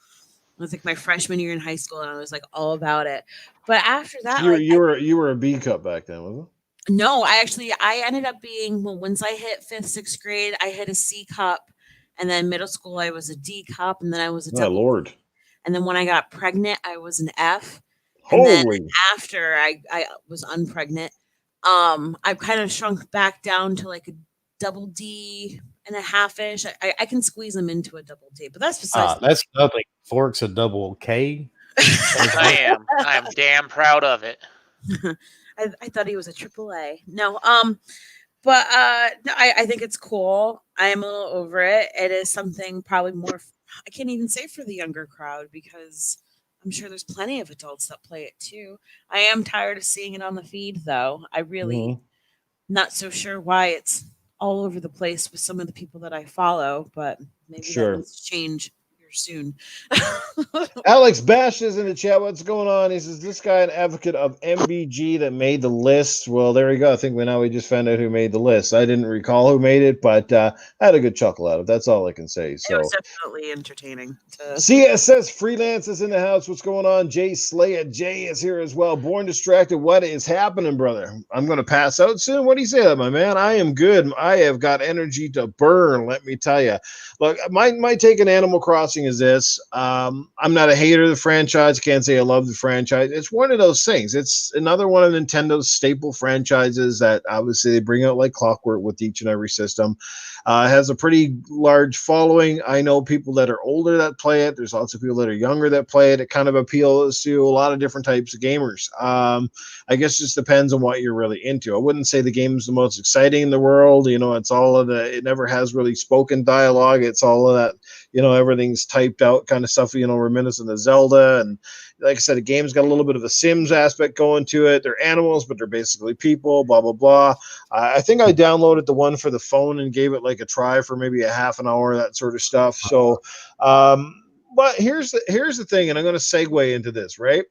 It was like my freshman year in high school, and I was like all about it. But after that, you were a B cup back then, wasn't it? No, I ended up being, well, once I hit 5th, 6th grade, I hit a C cup, and then middle school I was a D cup, and then I was a Oh Lord. And then when I got pregnant, I was an F. Holy. And then after I was unpregnant, I kind of shrunk back down to like a double D and a half-ish. I can squeeze them into a double D, but that's besides That's nothing. Fork's a double K. I am damn proud of it. I thought he was a triple A. No, but no, I think it's cool. I am a little over it. It is something probably more. I can't even say for the younger crowd because I'm sure there's plenty of adults that play it too. I am tired of seeing it on the feed, though. I really not so sure why it's all over the place with some of the people that I follow, but maybe that needs to change here soon. Alex Bash is in the chat. What's going on? He says, this guy an advocate of MBG that made the list. Well, there we go. I think we just found out who made the list. I didn't recall who made it, but I had a good chuckle out of it. That's all I can say. So it was definitely entertaining. CSS Freelance is in the house. What's going on? Jay Slaya Jay is here as well. Born Distracted. What is happening, brother? I'm going to pass out soon. What do you say, my man? I am good. I have got energy to burn, let me tell you. Look, my take on Animal Crossing is this. I'm not a hater of the franchise. Can't say I love the franchise. It's one of those things. It's another one of Nintendo's staple franchises that obviously they bring out like clockwork with each and every system. It has a pretty large following. I know people that are older that play it. There's lots of people that are younger that play it. It kind of appeals to a lot of different types of gamers. I guess it just depends on what you're really into. I wouldn't say the game is the most exciting in the world. It's all of it never has really spoken dialogue. It's all of that, everything's typed out kind of stuff, reminiscent of Zelda. And like I said, the game's got a little bit of a Sims aspect going to it. They're animals, but they're basically people, blah, blah, blah. I think I downloaded the one for the phone and gave it like a try for maybe a half an hour, that sort of stuff. So, but here's the thing, and I'm going to segue into this, right?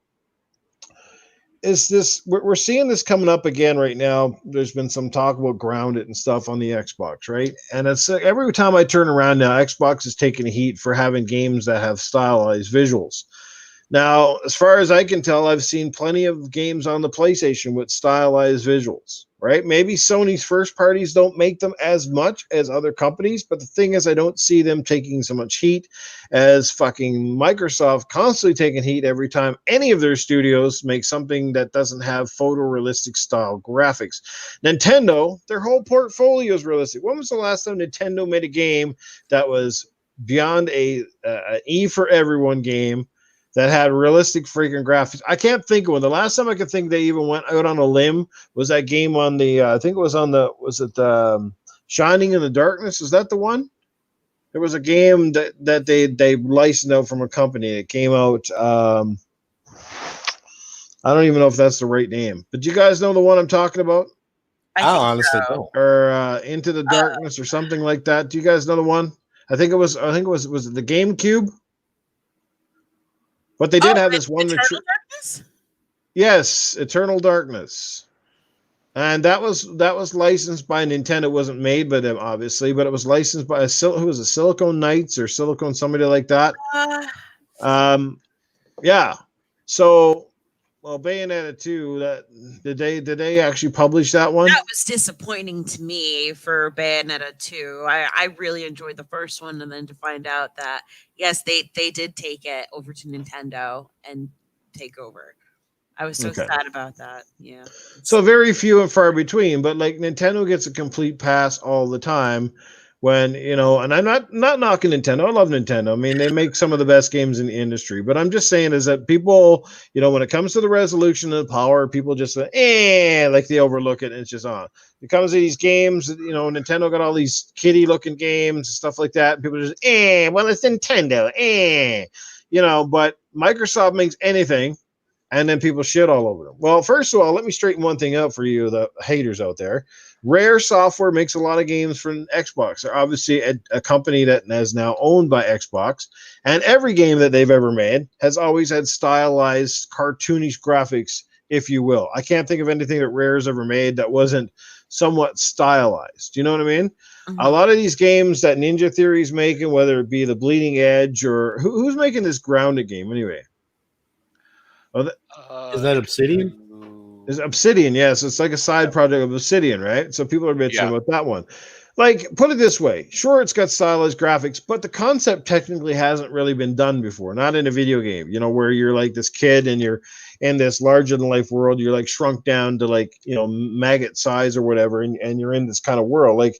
Is this we're seeing this coming up again right now. There's been some talk about grounded and stuff on the Xbox, right? And it's every time I turn around now, Xbox is taking heat for having games that have stylized visuals. Now, as far as I can tell, I've seen plenty of games on the PlayStation with stylized visuals, right? Maybe Sony's first parties don't make them as much as other companies, but the thing is, I don't see them taking so much heat as fucking Microsoft constantly taking heat every time any of their studios make something that doesn't have photorealistic style graphics. Nintendo, their whole portfolio is realistic. When was the last time Nintendo made a game that was beyond an E for everyone game that had realistic freaking graphics? I can't think of one. The last time I could think they even went out on a limb was that game on the, I think it was on the, Shining in the Darkness? Is that the one? There was a game that they licensed out from a company. It came out, I don't even know if that's the right name. But you guys know the one I'm talking about? I honestly don't. Or Into the Darkness or something like that. Do you guys know the one? I think it was it the GameCube? But they did have this one. Eternal Darkness? Yes, Eternal Darkness, and that was licensed by Nintendo. It wasn't made by them, obviously, but it was licensed by who was it, Silicon Knights or Silicon somebody like that. Yeah. So, well, Bayonetta 2. Did they actually publish that one? That was disappointing to me for Bayonetta 2. I really enjoyed the first one, and then to find out that yes, they did take it over to Nintendo and take over. I was so Okay. sad about that. Yeah. So very few and far between, but like Nintendo gets a complete pass all the time when, and I'm not knocking Nintendo. I love Nintendo. I mean, they make some of the best games in the industry, but I'm just saying is that people, when it comes to the resolution and the power, people just say, like they overlook it and it's just on. It comes to these games, Nintendo got all these kiddie looking games and stuff like that. And people just, well, it's Nintendo, but Microsoft makes anything. And then people shit all over them. Well, first of all, let me straighten one thing out for you, the haters out there. Rare Software makes a lot of games for Xbox. They're obviously a company that is now owned by Xbox. And every game that they've ever made has always had stylized, cartoonish graphics, if you will. I can't think of anything that Rare's ever made that wasn't somewhat stylized. You know what I mean? Mhm. A lot of these games that Ninja Theory's making, whether it be the Bleeding Edge or who's making this grounded game anyway? Is that Obsidian? Is Obsidian, yes. It's like a side project of Obsidian, right? So people are bitching about that one. Like, put it this way. Sure, it's got stylized graphics, but the concept technically hasn't really been done before. Not in a video game, where you're like this kid and you're in this larger-than-life world. You're like shrunk down to like, maggot size or whatever, and you're in this kind of world. Like,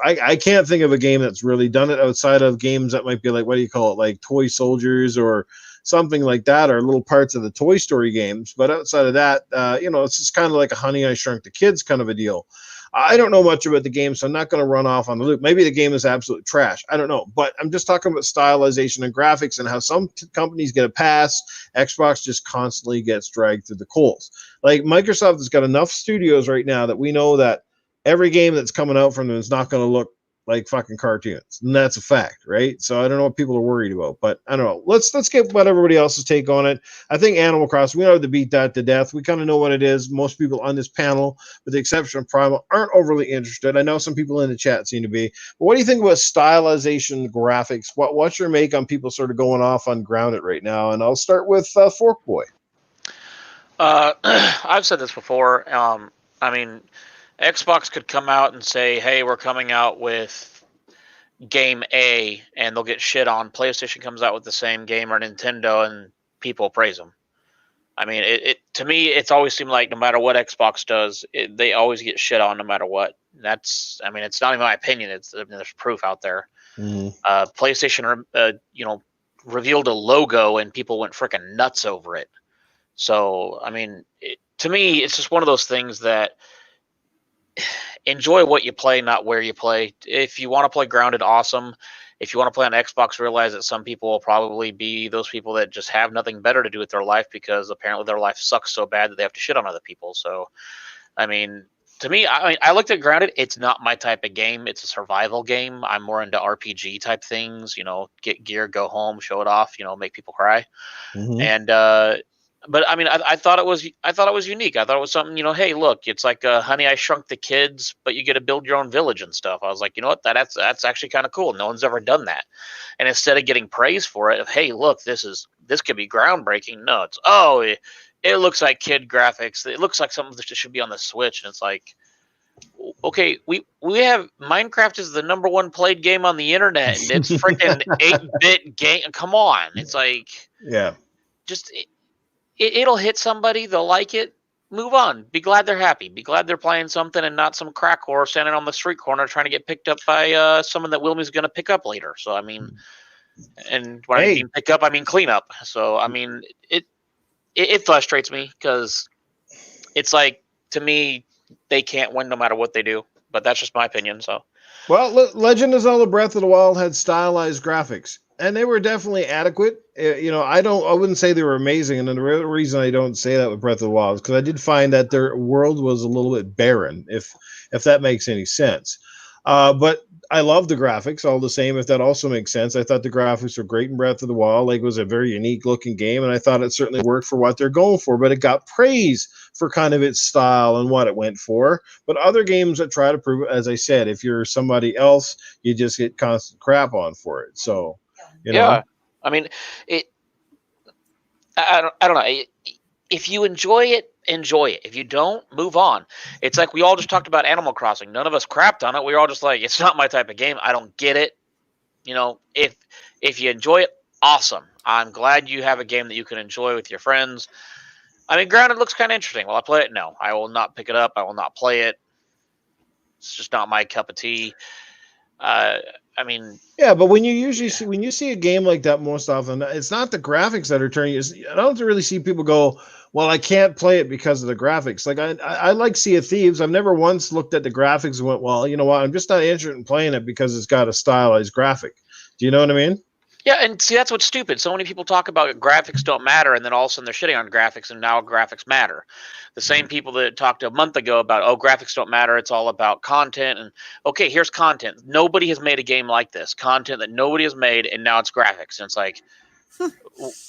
I can't think of a game that's really done it outside of games that might be like, what do you call it? Like Toy Soldiers or something like that, or little parts of the Toy Story games. But outside of that, it's just kind of like a Honey, I Shrunk the Kids kind of a deal. I don't know much about the game, so I'm not going to run off on the loop. Maybe the game is absolute trash. I don't know. But I'm just talking about stylization and graphics and how some companies get a pass. Xbox just constantly gets dragged through the coals. Like Microsoft has got enough studios right now that we know that every game that's coming out from them is not going to look like fucking cartoons, and that's a fact, right? So I don't know what people are worried about, but I don't know. Let's get what everybody else's take on it. I think Animal Crossing, we don't have to beat that to death. We kind of know what it is. Most people on this panel, with the exception of Primal, aren't overly interested. I know some people in the chat seem to be. But what do you think about stylization, graphics? What's your make on people sort of going off on Grounded right now? And I'll start with Forkboy. I've said this before. I mean, Xbox could come out and say, hey, we're coming out with game A, and they'll get shit on. PlayStation comes out with the same game, or Nintendo, and people praise them. I mean, to me, it's always seemed like no matter what Xbox does, they always get shit on no matter what. It's not even my opinion. There's proof out there. Mm-hmm. PlayStation, revealed a logo, and people went freaking nuts over it. So, I mean, to me, it's just one of those things that enjoy what you play, not where you play. If you want to play Grounded, awesome. If you want to play on Xbox, realize that some people will probably be those people that just have nothing better to do with their life because apparently their life sucks so bad that they have to shit on other people. So, I mean, to me, I looked at Grounded. It's not my type of game. It's a survival game. I'm more into RPG type things, get gear, go home, show it off, make people cry. Mm-hmm. And, but I mean, I thought it was unique. I thought it was something, hey, look, it's like Honey, I Shrunk the Kids, but you get to build your own village and stuff. I was like, you know what, that's actually kind of cool. No one's ever done that. And instead of getting praise for it, hey, look, this could be groundbreaking. No, it's it looks like kid graphics. It looks like something that should be on the Switch. And it's like, okay, we have Minecraft is the number one played game on the internet, and it's freaking 8-bit game. Come on, it's like, yeah, just. It'll hit somebody. They'll like it. Move on. Be glad they're happy. Be glad they're playing something and not some crack whore standing on the street corner trying to get picked up by someone that Wilmy's going to pick up later. So, I mean, and when I mean pick up, I mean clean up. So, I mean, it frustrates me because it's like, to me, they can't win no matter what they do. But that's just my opinion. So, well, Legend of Zelda Breath of the Wild had stylized graphics. And they were definitely adequate. I wouldn't say they were amazing. And the reason I don't say that with Breath of the Wild is because I did find that their world was a little bit barren, if that makes any sense. But I love the graphics all the same, if that also makes sense. I thought the graphics were great in Breath of the Wild. Like, it was a very unique looking game, and I thought it certainly worked for what they're going for, but it got praise for kind of its style and what it went for. But other games that try to prove it, as I said, if you're somebody else, you just get constant crap on for it. So, yeah, I mean, I don't know. If you enjoy it, enjoy it. If you don't, move on. It's like we all just talked about Animal Crossing. None of us crapped on it. We were all just like, it's not my type of game. I don't get it. If you enjoy it, awesome. I'm glad you have a game that you can enjoy with your friends. I mean, granted, it looks kind of interesting. Will I play it? No, I will not pick it up. I will not play it. It's just not my cup of tea. I mean, yeah, but when you see a game like that, most often it's not the graphics that are turning you. I don't really see people go, well, I can't play it because of the graphics. Like I like Sea of Thieves. I've never once looked at the graphics and went, well, you know what? I'm just not interested in playing it because it's got a stylized graphic. Do you know what I mean? yeah, and see, that's what's stupid. So many people talk about graphics don't matter, and then all of a sudden they're shitting on graphics, and now graphics matter. The same people that talked a month ago about, oh, graphics don't matter, it's all about content. And okay, here's content. Nobody has made a game like this. Content that nobody has made, and now it's graphics. And it's like,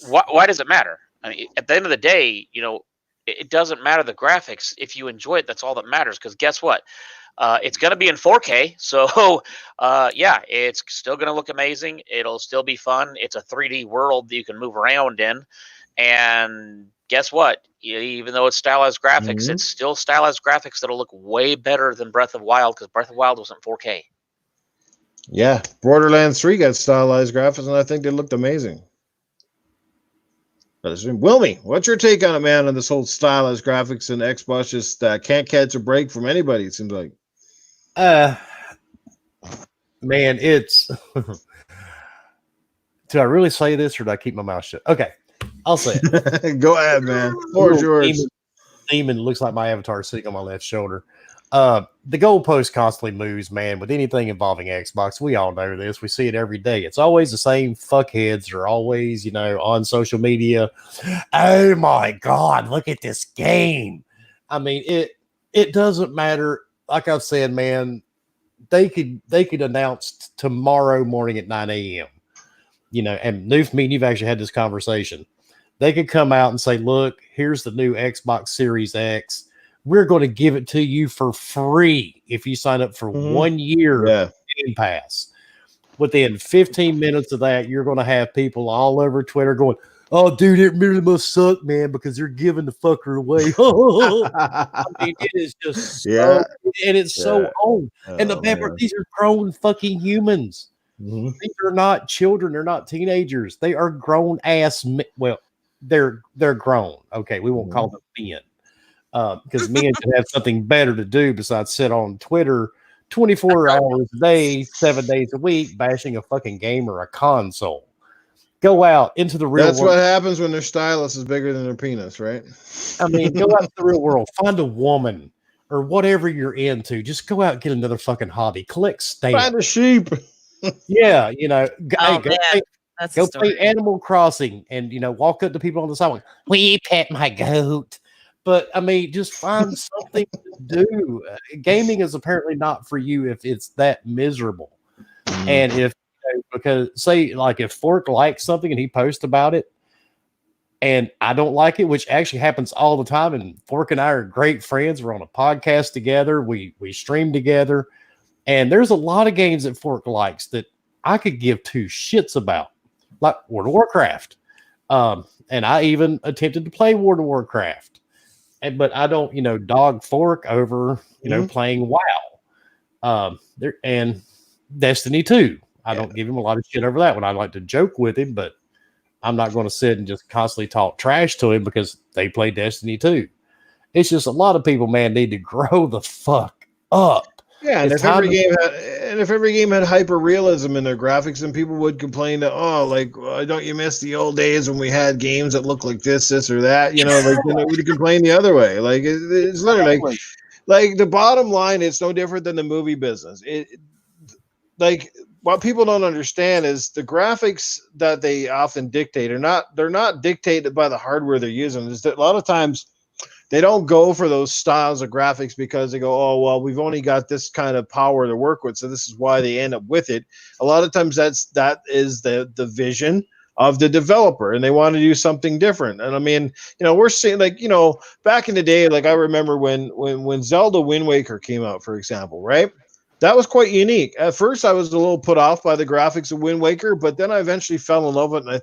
why does it matter? I mean, at the end of the day, it doesn't matter the graphics. If you enjoy it, that's all that matters. Because guess what? It's going to be in 4K. So, yeah, it's still going to look amazing. It'll still be fun. It's a 3D world that you can move around in. And guess what? Even though it's stylized graphics, it's still stylized graphics that'll look way better than Breath of Wild, because Breath of Wild wasn't 4K. Yeah, Borderlands 3 got stylized graphics, and I think they looked amazing. Wilmy, what's your take on it, man, on this whole stylized graphics and Xbox just can't catch a break from anybody, it seems like? Man, it's... Do I really say this, or do I keep my mouth shut? Okay, I'll say it. Go ahead, man. Floor is yours. Demon looks like my avatar sitting on my left shoulder. The goalpost constantly moves, man, with anything involving Xbox. We all know this. We see it every day. It's always the same fuckheads are always, on social media. Oh my God, look at this game. I mean, it doesn't matter. Like I've said, man, they could announce tomorrow morning at 9 a.m. And Noof, me and you've actually had this conversation. They could come out and say, look, here's the new Xbox Series X. We're going to give it to you for free if you sign up for 1 year Game Pass. Within 15 minutes of that, you're going to have people all over Twitter going, oh, dude, it really must suck, man, because they're giving the fucker away. I mean, it is just so, and it's so old. And the bad part, these are grown fucking humans. These are not children. They're not teenagers. They are grown ass. Well, they're grown. Okay, we won't call them men. Because men should have something better to do besides sit on Twitter 24 hours a day, 7 days a week, bashing a fucking game or a console. Go out into the real world. That's what happens when their stylus is bigger than their penis, right? I mean, go out to the real world. Find a woman or whatever you're into. Just go out and get another fucking hobby. Collect stamps. Find a sheep. Yeah, go play Animal Crossing and, walk up to people on the sidewalk. Will you pet my goat? But, I mean, just find something to do. Gaming is apparently not for you if it's that miserable. And if, because say, like, if Fork likes something and he posts about it and I don't like it, which actually happens all the time, and Fork and I are great friends. We're on a podcast together. We stream together. And there's a lot of games that Fork likes that I could give two shits about, like World of Warcraft. And I even attempted to play World of Warcraft. But I don't, dog Fork over, playing WoW. And Destiny 2. I don't give him a lot of shit over that one. I like to joke with him, but I'm not going to sit and just constantly talk trash to him because they play Destiny 2. It's just a lot of people, man, need to grow the fuck up. Yeah, and if every game had hyper realism in their graphics, then people would complain that, don't you miss the old days when we had games that look like this or that? We'd complain the other way. Like it's literally like the bottom line. It's no different than the movie business. What people don't understand is the graphics that they often dictate they're not dictated by the hardware they're using. Is that a lot of times they don't go for those styles of graphics because they go, oh, well, we've only got this kind of power to work with, so this is why they end up with it. A lot of times that is the vision of the developer, and they want to do something different. And I mean, we're seeing back in the day, like I remember when Zelda Wind Waker came out, for example, right? That was quite unique. At first, I was a little put off by the graphics of Wind Waker, but then I eventually fell in love with it, and I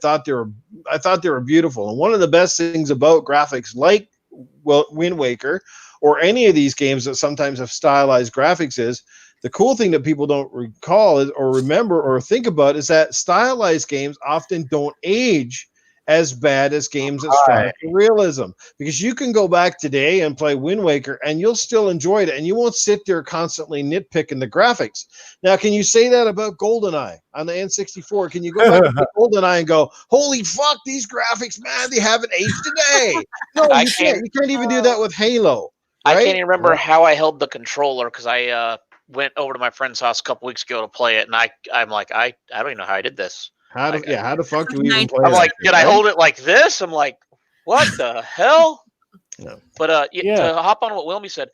thought they were beautiful. And one of the best things about graphics, like Wind Waker or any of these games that sometimes have stylized graphics, is the cool thing that people don't recall or remember or think about is that stylized games often don't age as bad as games that strive for realism, because you can go back today and play Wind Waker and you'll still enjoy it, and you won't sit there constantly nitpicking the graphics. Now, can you say that about GoldenEye on the N64? Can you go back and play GoldenEye and go, holy fuck, these graphics, man, they haven't aged today? No, you can't. You can't even do that with Halo. Right? I can't even remember how I held the controller, because I went over to my friend's house a couple weeks ago to play it, and I'm like, I don't even know how I did this. How the fuck do we even play? I'm like, did I hold it like this? I'm like, what the hell? No. But to hop on what Wilmy said,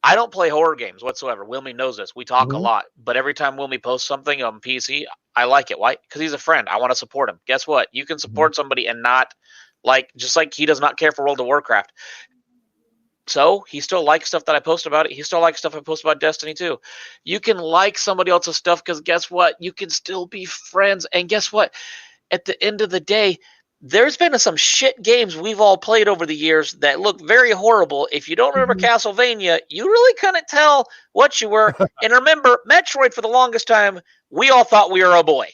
I don't play horror games whatsoever. Wilmy knows this. We talk a lot, but every time Wilmy posts something on PC, I like it. Why? Because he's a friend. I want to support him. Guess what? You can support somebody and not just like he does not care for World of Warcraft. So he still likes stuff that I post about it. He still likes stuff I post about Destiny too. You can like somebody else's stuff because guess what? You can still be friends. And guess what? At the end of the day, there's been some shit games we've all played over the years that look very horrible. If you don't remember Castlevania, you really couldn't tell what you were. And remember, Metroid, for the longest time, we all thought we were a boy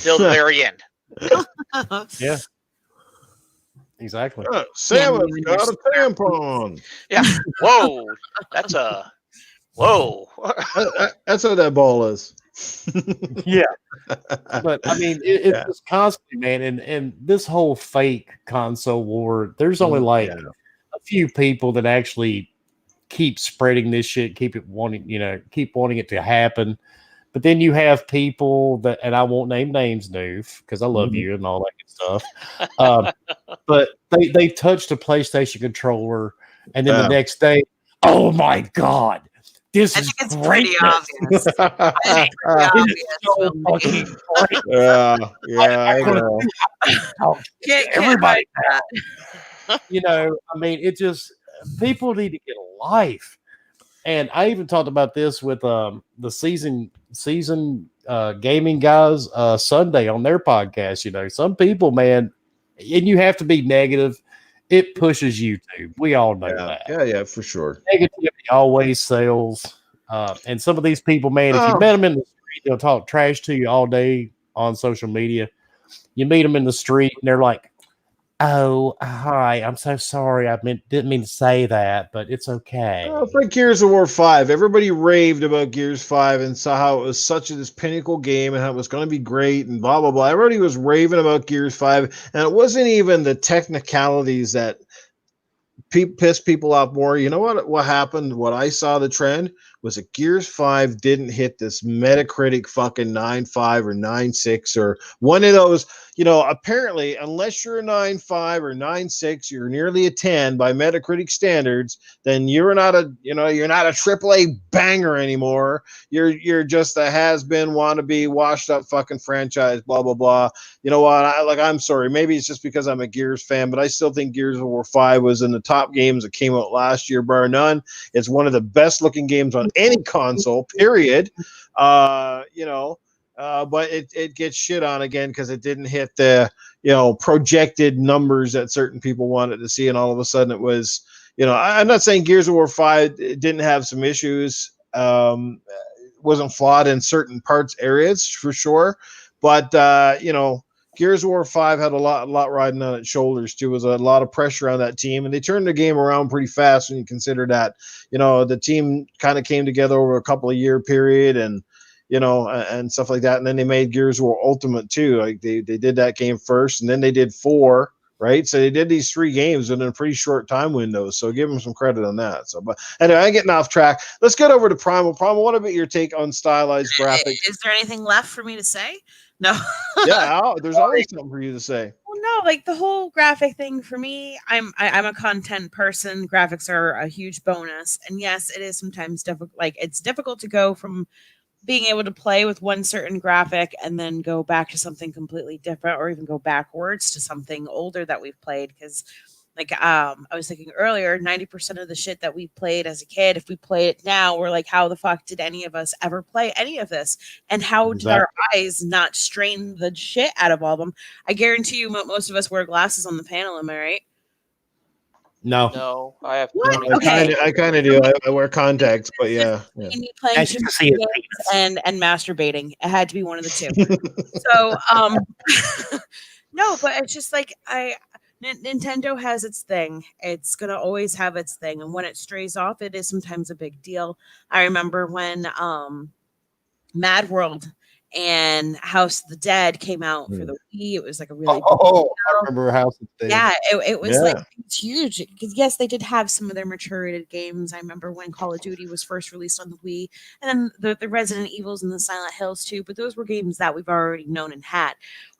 till the very end. Yeah. Exactly. Samus got a tampon. Yeah. Whoa. Whoa. That's what that ball is. Yeah. But I mean, it's just constantly, man. And this whole fake console war, there's only a few people that actually keep spreading this shit, keep wanting it to happen. But then you have people that, and I won't name names, Noof, because I love you and all that good stuff. But they touched a PlayStation controller, and then the next day, oh my god, this is great. Obvious. I think it's great. I know. Everybody, I mean, it just people need to get a life. And I even talked about this with the season gaming guys Sunday on their podcast. Some people, man, and you have to be negative. It pushes YouTube. We all know that. Yeah, for sure. Negativity always sells. And some of these people, man, if you met them in the street, they'll talk trash to you all day on social media. You meet them in the street, and they're like, "Oh, hi, I'm so sorry. Didn't mean to say that, but it's okay." It's like Gears of War 5. Everybody raved about Gears 5 and saw how it was such this pinnacle game and how it was going to be great and blah, blah, blah. Everybody was raving about Gears 5, and it wasn't even the technicalities that pissed people off more. You know what happened? What I saw the trend was that Gears 5 didn't hit this Metacritic fucking 9.5 or 9.6 or one of those. Apparently, unless you're a 9.5 or 9.6, you're nearly a 10 by Metacritic standards, then you're not a AAA banger anymore. You're just a has-been, wannabe, washed-up fucking franchise, blah, blah, blah. You know what? I'm sorry. Maybe it's just because I'm a Gears fan, but I still think Gears of War 5 was in the top games that came out last year, bar none. It's one of the best-looking games on any console, period. But it gets shit on again because it didn't hit the projected numbers that certain people wanted to see, and all of a sudden it was I'm not saying Gears of War 5 didn't have some issues, wasn't flawed in certain areas for sure, but Gears of War 5 had a lot riding on its shoulders too. It was a lot of pressure on that team, and they turned the game around pretty fast when you consider that the team kind of came together over a couple of year period and and stuff like that. And then they made Gears of War Ultimate too. Like they did that game first, and then they did 4, right? So they did these 3 games in a pretty short time window. So give them some credit on that. So, but anyway, I'm getting off track. Let's get over to Primal. Primal, what about your take on stylized graphics? Is there anything left for me to say? No. Yeah, there's always something for you to say. Well, no, like the whole graphic thing for me, I'm a content person. Graphics are a huge bonus, and yes, it is sometimes difficult. Like it's difficult to go from being able to play with one certain graphic and then go back to something completely different, or even go backwards to something older that we've played. Because like I was thinking earlier, 90% of the shit that we played as a kid, if we play it now, we're like, how the fuck did any of us ever play any of this? And how did our eyes not strain the shit out of all of them? I guarantee you most of us wear glasses on the panel, am I right? No, I have. What? Okay. I kind of do. I wear contacts, but yeah. Me playing and masturbating. It had to be one of the two. So No, but it's just like Nintendo has its thing. It's gonna always have its thing, and when it strays off, it is sometimes a big deal. I remember when Mad World and House of the Dead came out for the Wii. It was like a really big Oh, deal. I remember House of the Dead. Yeah, it was like Yeah. it's huge because yes, they did have some of their mature rated games. I remember when Call of Duty was first released on the Wii, and then the Resident Evils and the Silent Hills too. But those were games that we've already known and had.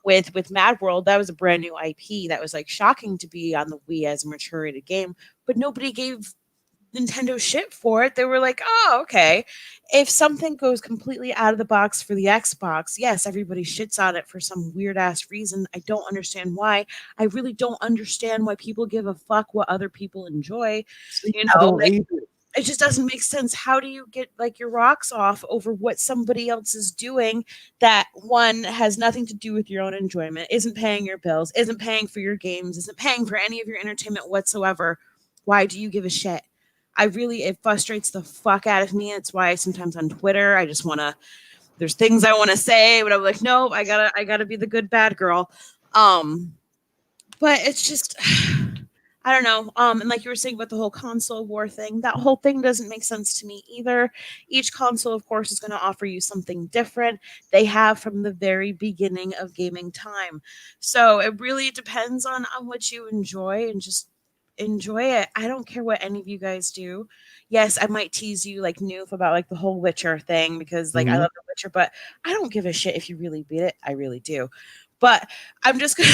With Mad World, that was a brand new IP that was like shocking to be on the Wii as a mature rated game, but nobody gave Nintendo shit for it. They were like, oh, okay. If something goes completely out of the box for the Xbox, yes, everybody shits on it for some weird ass reason. I don't understand why. I really don't understand why people give a fuck what other people enjoy. You I know, don't like, either. it just doesn't make sense. How do you get like your rocks off over what somebody else is doing that one has nothing to do with your own enjoyment, isn't paying your bills, isn't paying for your games, isn't paying for any of your entertainment whatsoever? Why do you give a shit? It frustrates the fuck out of me. It's why sometimes on Twitter, I just want to, there's things I want to say, but I'm like, no, I gotta be the good bad girl. But it's just, I don't know. And like you were saying about the whole console war thing, that whole thing doesn't make sense to me either. Each console, of course, is going to offer you something different. They have from the very beginning of gaming time. So it really depends on what you enjoy and just enjoy it. I don't care what any of you guys do. Yes, I might tease you like Noof about like the whole Witcher thing because like I love the Witcher, but I don't give a shit if you really beat it. I really do. But I'm just gonna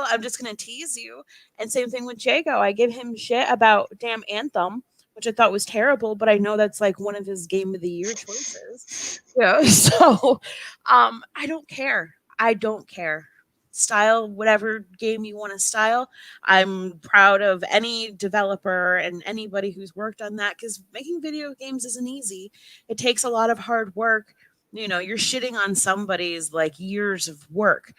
I'm just gonna tease you. And same thing with Jago. I give him shit about damn Anthem, which I thought was terrible, but I know that's like one of his game of the year choices. Yeah. So I don't care. I don't care. Style whatever game you want to style. I'm proud of any developer and anybody who's worked on that because making video games isn't easy. It takes a lot of hard work. You know, you're shitting on somebody's like years of work.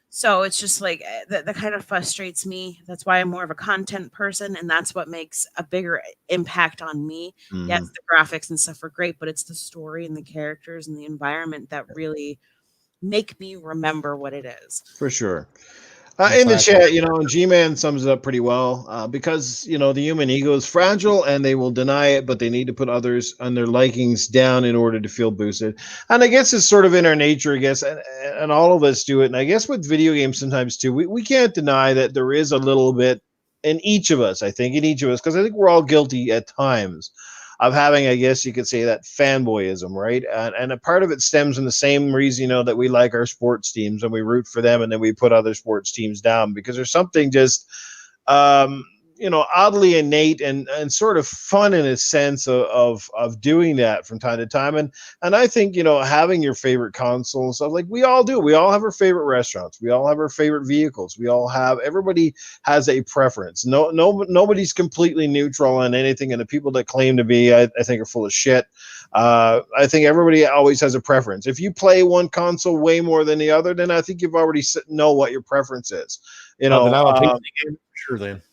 So it's just like that kind of frustrates me. That's why I'm more of a content person, and that's what makes a bigger impact on me. Yes, the graphics and stuff are great, but it's the story and the characters and the environment that really make me remember what it is. For sure. In the chat, G-Man sums it up pretty well because, the human ego is fragile and they will deny it, but they need to put others on their likings down in order to feel boosted. And I guess it's sort of in our nature, I guess, and all of us do it. And I guess with video games sometimes too, we can't deny that there is a little bit in each of us, because I think we're all guilty at times of having, I guess you could say, that fanboyism, right? And a part of it stems from the same reason, that we like our sports teams and we root for them, and then we put other sports teams down because there's something just, oddly innate and sort of fun in a sense of doing that from time to time. And I think, having your favorite console and stuff, like we all do. We all have our favorite restaurants. We all have our favorite vehicles. Everybody has a preference. Nobody's completely neutral on anything. And the people that claim to be, I think, are full of shit. I think everybody always has a preference. If you play one console way more than the other, then I think you've already know what your preference is. Then I'm a PC gamer, sure then.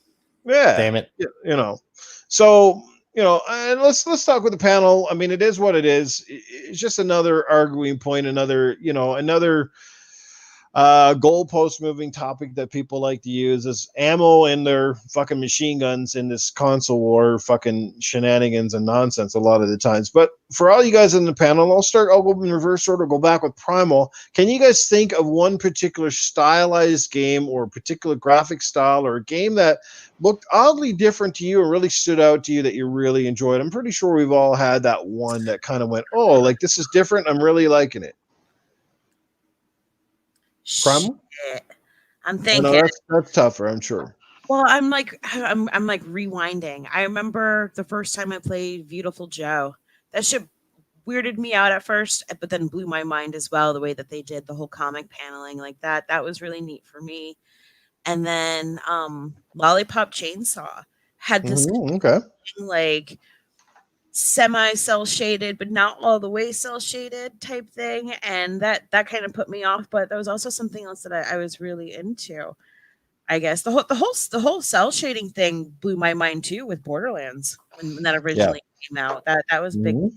Yeah. Damn it. So, and let's talk with the panel. I mean, it is what it is. It's just another arguing point, another goalpost moving topic that people like to use as ammo in their fucking machine guns in this console war fucking shenanigans and nonsense a lot of the times. But for all you guys in the panel, I'll go in reverse order, go back with Primal. Can you guys think of one particular stylized game or a particular graphic style or a game that looked oddly different to you and really stood out to you that you really enjoyed? I'm pretty sure we've all had that one that kind of went, oh, like this is different. I'm really liking it. Primal? Shit. I'm thinking. That's tougher, I'm sure. Well, I'm like rewinding. I remember the first time I played Beautiful Joe. That shit weirded me out at first, but then blew my mind as well. The way that they did the whole comic paneling like that was really neat for me. And then Lollipop Chainsaw had this like semi-cell shaded, but not all the way cell shaded type thing, and that kind of put me off. But there was also something else that I was really into. I guess the whole cell shading thing blew my mind too with Borderlands when that originally came out. That was a big deal.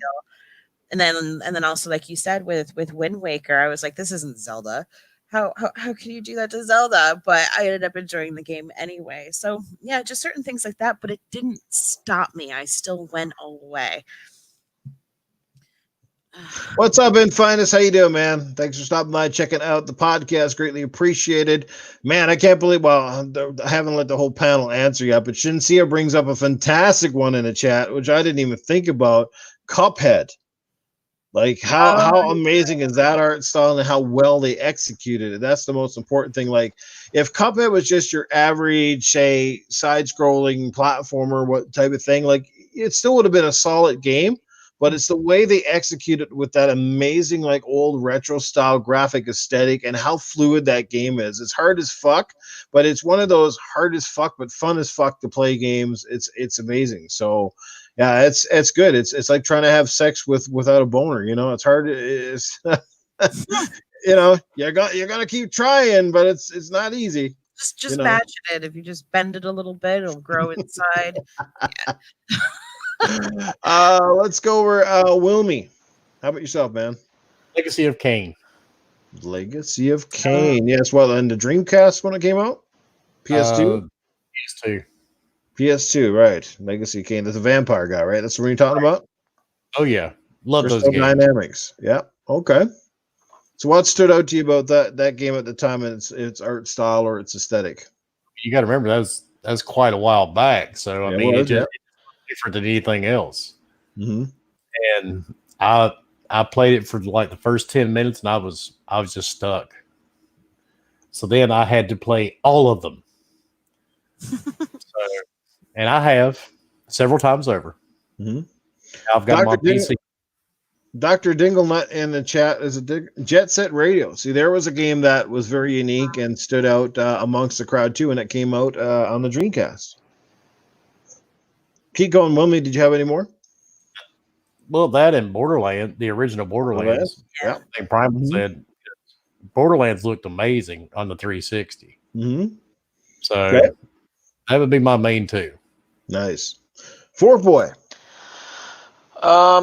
And then also like you said with Wind Waker, I was like, this isn't Zelda. how can you do that to Zelda? But I ended up enjoying the game anyway. So yeah, just certain things like that. But it didn't stop me. I still went all the way. What's up, Infinus? How you doing, man? Thanks for stopping by, checking out the podcast. Greatly appreciated. Man, I can't believe, well, I haven't let the whole panel answer yet, but Shinsia brings up a fantastic one in the chat, which I didn't even think about. Cuphead. Like, how amazing is that art style and how well they executed it? That's the most important thing. Like, if Cuphead was just your average, say, side-scrolling platformer, what type of thing, like, it still would have been a solid game. But it's the way they execute it with that amazing, like, old retro style graphic aesthetic and how fluid that game is. It's hard as fuck, but it's one of those hard as fuck but fun as fuck to play games. It's amazing. So yeah, it's good. It's like trying to have sex without a boner. You know, it's hard. It's you know, you're gonna keep trying, but it's not easy. Just imagine it. If you just bend it a little bit, it'll grow inside. Let's go over Wilmy. How about yourself, man? Legacy of Kain. Legacy of Kain. Yes, well, and the Dreamcast when it came out? PS2? PS2. PS2, right. Legacy of Kain. That's a vampire guy, right? That's what you're talking about? Oh, yeah. Love Crystal those games. Dynamics. Yeah. Okay. So what stood out to you about that game at the time and its art style or its aesthetic? You got to remember, that was quite a while back. So, I mean, it's different than anything else. Mm-hmm. And I played it for like the first 10 minutes and I was just stuck. So then I had to play all of them. And I have several times over. Mm-hmm. I've got them on PC. Dr. Dinglenut in the chat is a Jet Set Radio. See, there was a game that was very unique and stood out amongst the crowd too, and it came out on the Dreamcast. Keep going, Wilmy. Did you have any more? Well, that and Borderlands, the original Borderlands. Yeah. And Primal said Borderlands looked amazing on the 360. Mm-hmm. So that would be my main two. Nice. Forkboy. I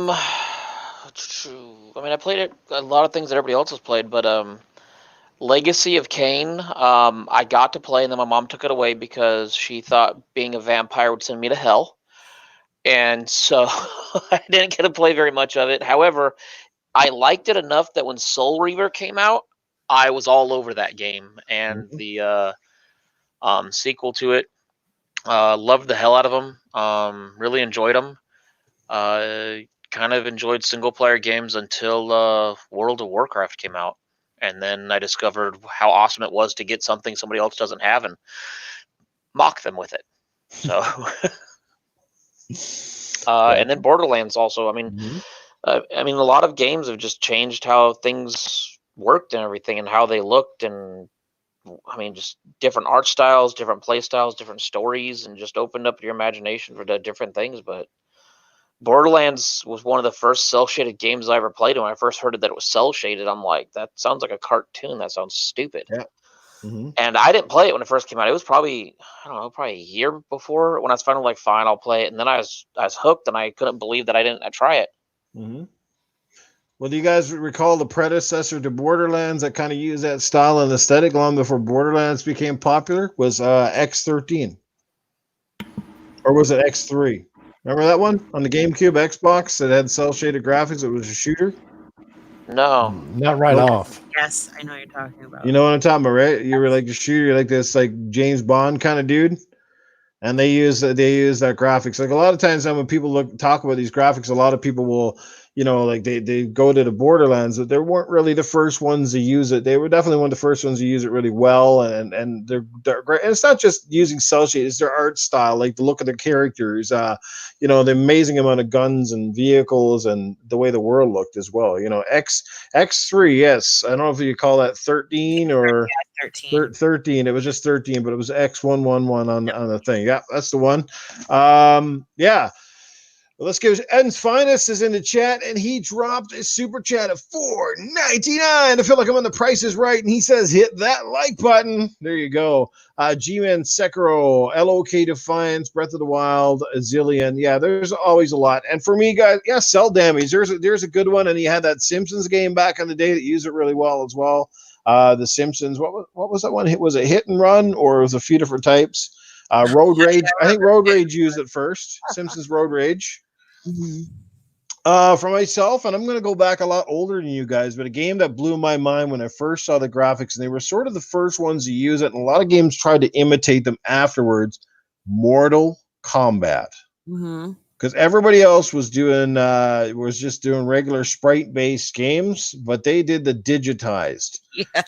mean, I played it, a lot of things that everybody else has played, but Legacy of Kain, I got to play, and then my mom took it away because she thought being a vampire would send me to hell. And so I didn't get to play very much of it. However, I liked it enough that when Soul Reaver came out, I was all over that game. And the sequel to it, loved the hell out of them. Really enjoyed them. Kind of enjoyed single-player games until World of Warcraft came out. And then I discovered how awesome it was to get something somebody else doesn't have and mock them with it. So... and then Borderlands also. I mean, a lot of games have just changed how things worked and everything, and how they looked, and I mean, just different art styles, different play styles, different stories, and just opened up your imagination for the different things. But Borderlands was one of the first cel-shaded games I ever played. And when I first heard that it was cel-shaded, I'm like, that sounds like a cartoon. That sounds stupid. Yeah. Mm-hmm. And I didn't play it when it first came out. It was probably, I don't know, probably a year before when I was finally like, fine, I'll play it. And then I was hooked, and I couldn't believe that I didn't try it. Mm-hmm. Well, do you guys recall the predecessor to Borderlands that kind of used that style and aesthetic long before Borderlands became popular? Was X13. Or was it X3? Remember that one? On the GameCube, Xbox, that had cel-shaded graphics? It was a shooter? No. Not right off. Yes, I know what you're talking about. You know what I'm talking about, right? You were like a shooter, you're like this like James Bond kind of dude. And they use that graphics. Like a lot of times when people talk about these graphics, a lot of people will, like they go to the Borderlands, but they weren't really the first ones to use it. They were definitely one of the first ones to use it really well, and they're great. And it's not just using cel shade; it's their art style, like the look of the characters, the amazing amount of guns and vehicles, and the way the world looked as well. X3, yes, I don't know if you call that 13 or 13. It was just 13, but it was X111 on the thing. Yeah, that's the one. Yeah. Well, let's give Ed's Finest is in the chat, and he dropped a super chat of $4.99. I feel like I'm on The Price is Right, and he says, hit that like button. There you go. G-Man Sekiro, LOK Defiance, Breath of the Wild, a zillion. Yeah, there's always a lot. And for me, guys, yeah, Cell Damage. There's a good one, and he had that Simpsons game back in the day that used it really well as well. The Simpsons. What was that one? Was it Hit and Run, or was it a few different types? Road Rage. I think Road Rage used it first. Simpsons Road Rage. For myself, and I'm going to go back a lot older than you guys, but a game that blew my mind when I first saw the graphics, and they were sort of the first ones to use it, and a lot of games tried to imitate them afterwards. Mortal Kombat. Because everybody else was just doing regular sprite-based games, but they did the digitized.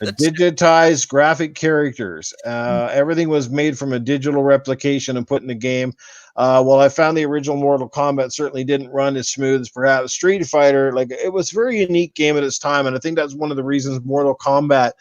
The digitized graphic characters. Everything was made from a digital replication and put in the game. Well, I found the original Mortal Kombat certainly didn't run as smooth as perhaps Street Fighter. Like, it was a very unique game at its time, and I think that's one of the reasons Mortal Kombat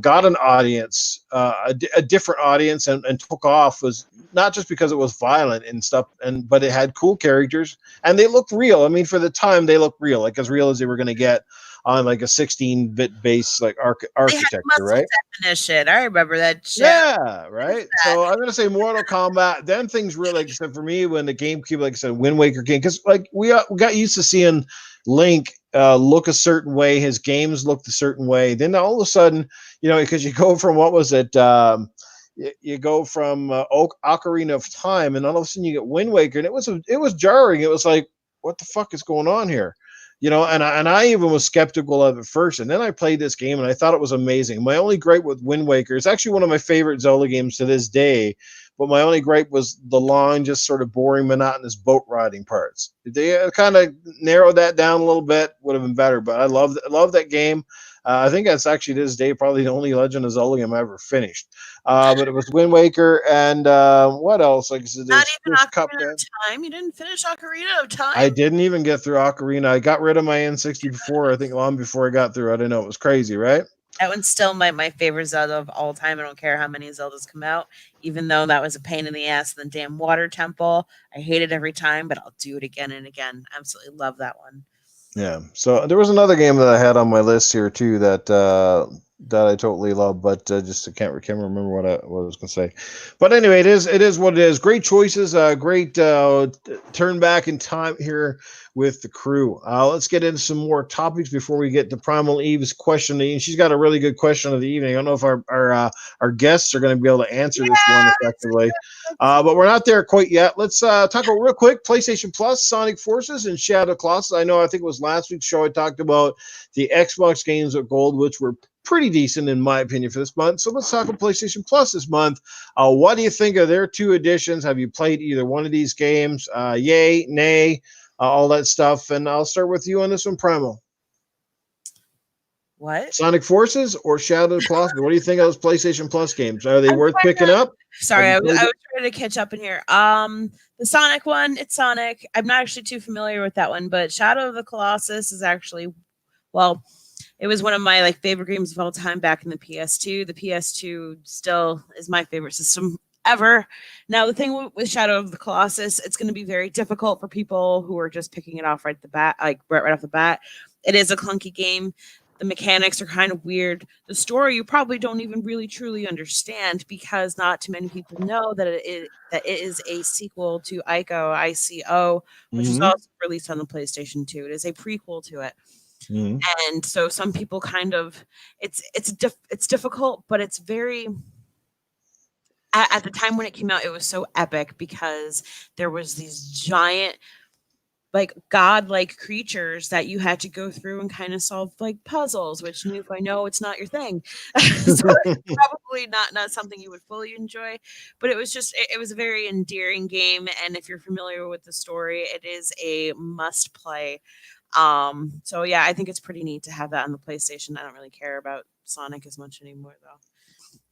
got an audience, a different audience, and took off, was not just because it was violent and stuff, but it had cool characters, and they looked real. I mean, for the time, they looked real, like as real as they were going to get on like a 16-bit base like architecture, right? Definition. I remember that shit. Yeah, right. So I'm gonna say Mortal Kombat. Then things really, like I said, for me, when the GameCube, like I said, Wind Waker came, because like we got used to seeing Link look a certain way, his games looked a certain way. Then all of a sudden, because you go from what was it? You go from Ocarina of Time, and all of a sudden you get Wind Waker, and it was jarring. It was like, what the fuck is going on here? And I even was skeptical of it first, and then I played this game and I thought it was amazing. My only gripe with Wind Waker, it's actually one of my favorite Zelda games to this day, but my only gripe was the long, just sort of boring, monotonous boat riding parts. If they kind of narrowed that down a little bit, would have been better. But I love that game. I think that's actually to this day probably the only Legend of Zelda game I ever finished. But it was Wind Waker, and what else? Like I said, not even Ocarina of Time. You didn't finish Ocarina of Time. I didn't even get through Ocarina. I got rid of my N60 before. I think long before I got through. I didn't know. It was crazy, right? That one's still my favorite Zelda of all time. I don't care how many Zeldas come out, even though that was a pain in the ass. The damn water temple. I hate it every time, but I'll do it again and again. Absolutely love that one. Yeah. So there was another game that I had on my list here too that I totally love, but just can't remember what I was going to say. But anyway, it is what it is. Great choices. Great turn back in time here with the crew. Let's get into some more topics before we get to Primal Eve's question. And she's got a really good question of the evening. I don't know if our guests are going to be able to answer this one effectively, but we're not there quite yet. Let's talk about real quick PlayStation Plus, Sonic Forces, and Shadow Colossus. I think it was last week's show I talked about the Xbox games with gold, which were pretty decent in my opinion for this month. So let's talk about PlayStation Plus this month. What do you think of their 2 editions? Have you played either one of these games? Yay, nay, all that stuff. And I'll start with you on this one, Primal. What? Sonic Forces or Shadow Colossus? What do you think of those PlayStation Plus games? Are they worth picking up? Sorry, I was trying to catch up in here. The Sonic one, it's Sonic. I'm not actually too familiar with that one, but Shadow of the Colossus is actually, it was one of my favorite games of all time back in the PS2. The PS2 still is my favorite system ever. Now, the thing with Shadow of the Colossus, it's going to be very difficult for people who are just picking it off right off the bat. It is a clunky game. The mechanics are kind of weird. The story you probably don't even really truly understand because not too many people know that it is a sequel to ICO, which is also released on the PlayStation 2. It is a prequel to it. And so some people kind of it's difficult, but it's very at the time when it came out, it was so epic because there was these giant godlike creatures that you had to go through and kind of solve puzzles, which I know it's not your thing. So it's probably not something you would fully enjoy, but it was a very endearing game. And if you're familiar with the story, it is a must play. So yeah, I think it's pretty neat to have that on the PlayStation. I don't really care about Sonic as much anymore though.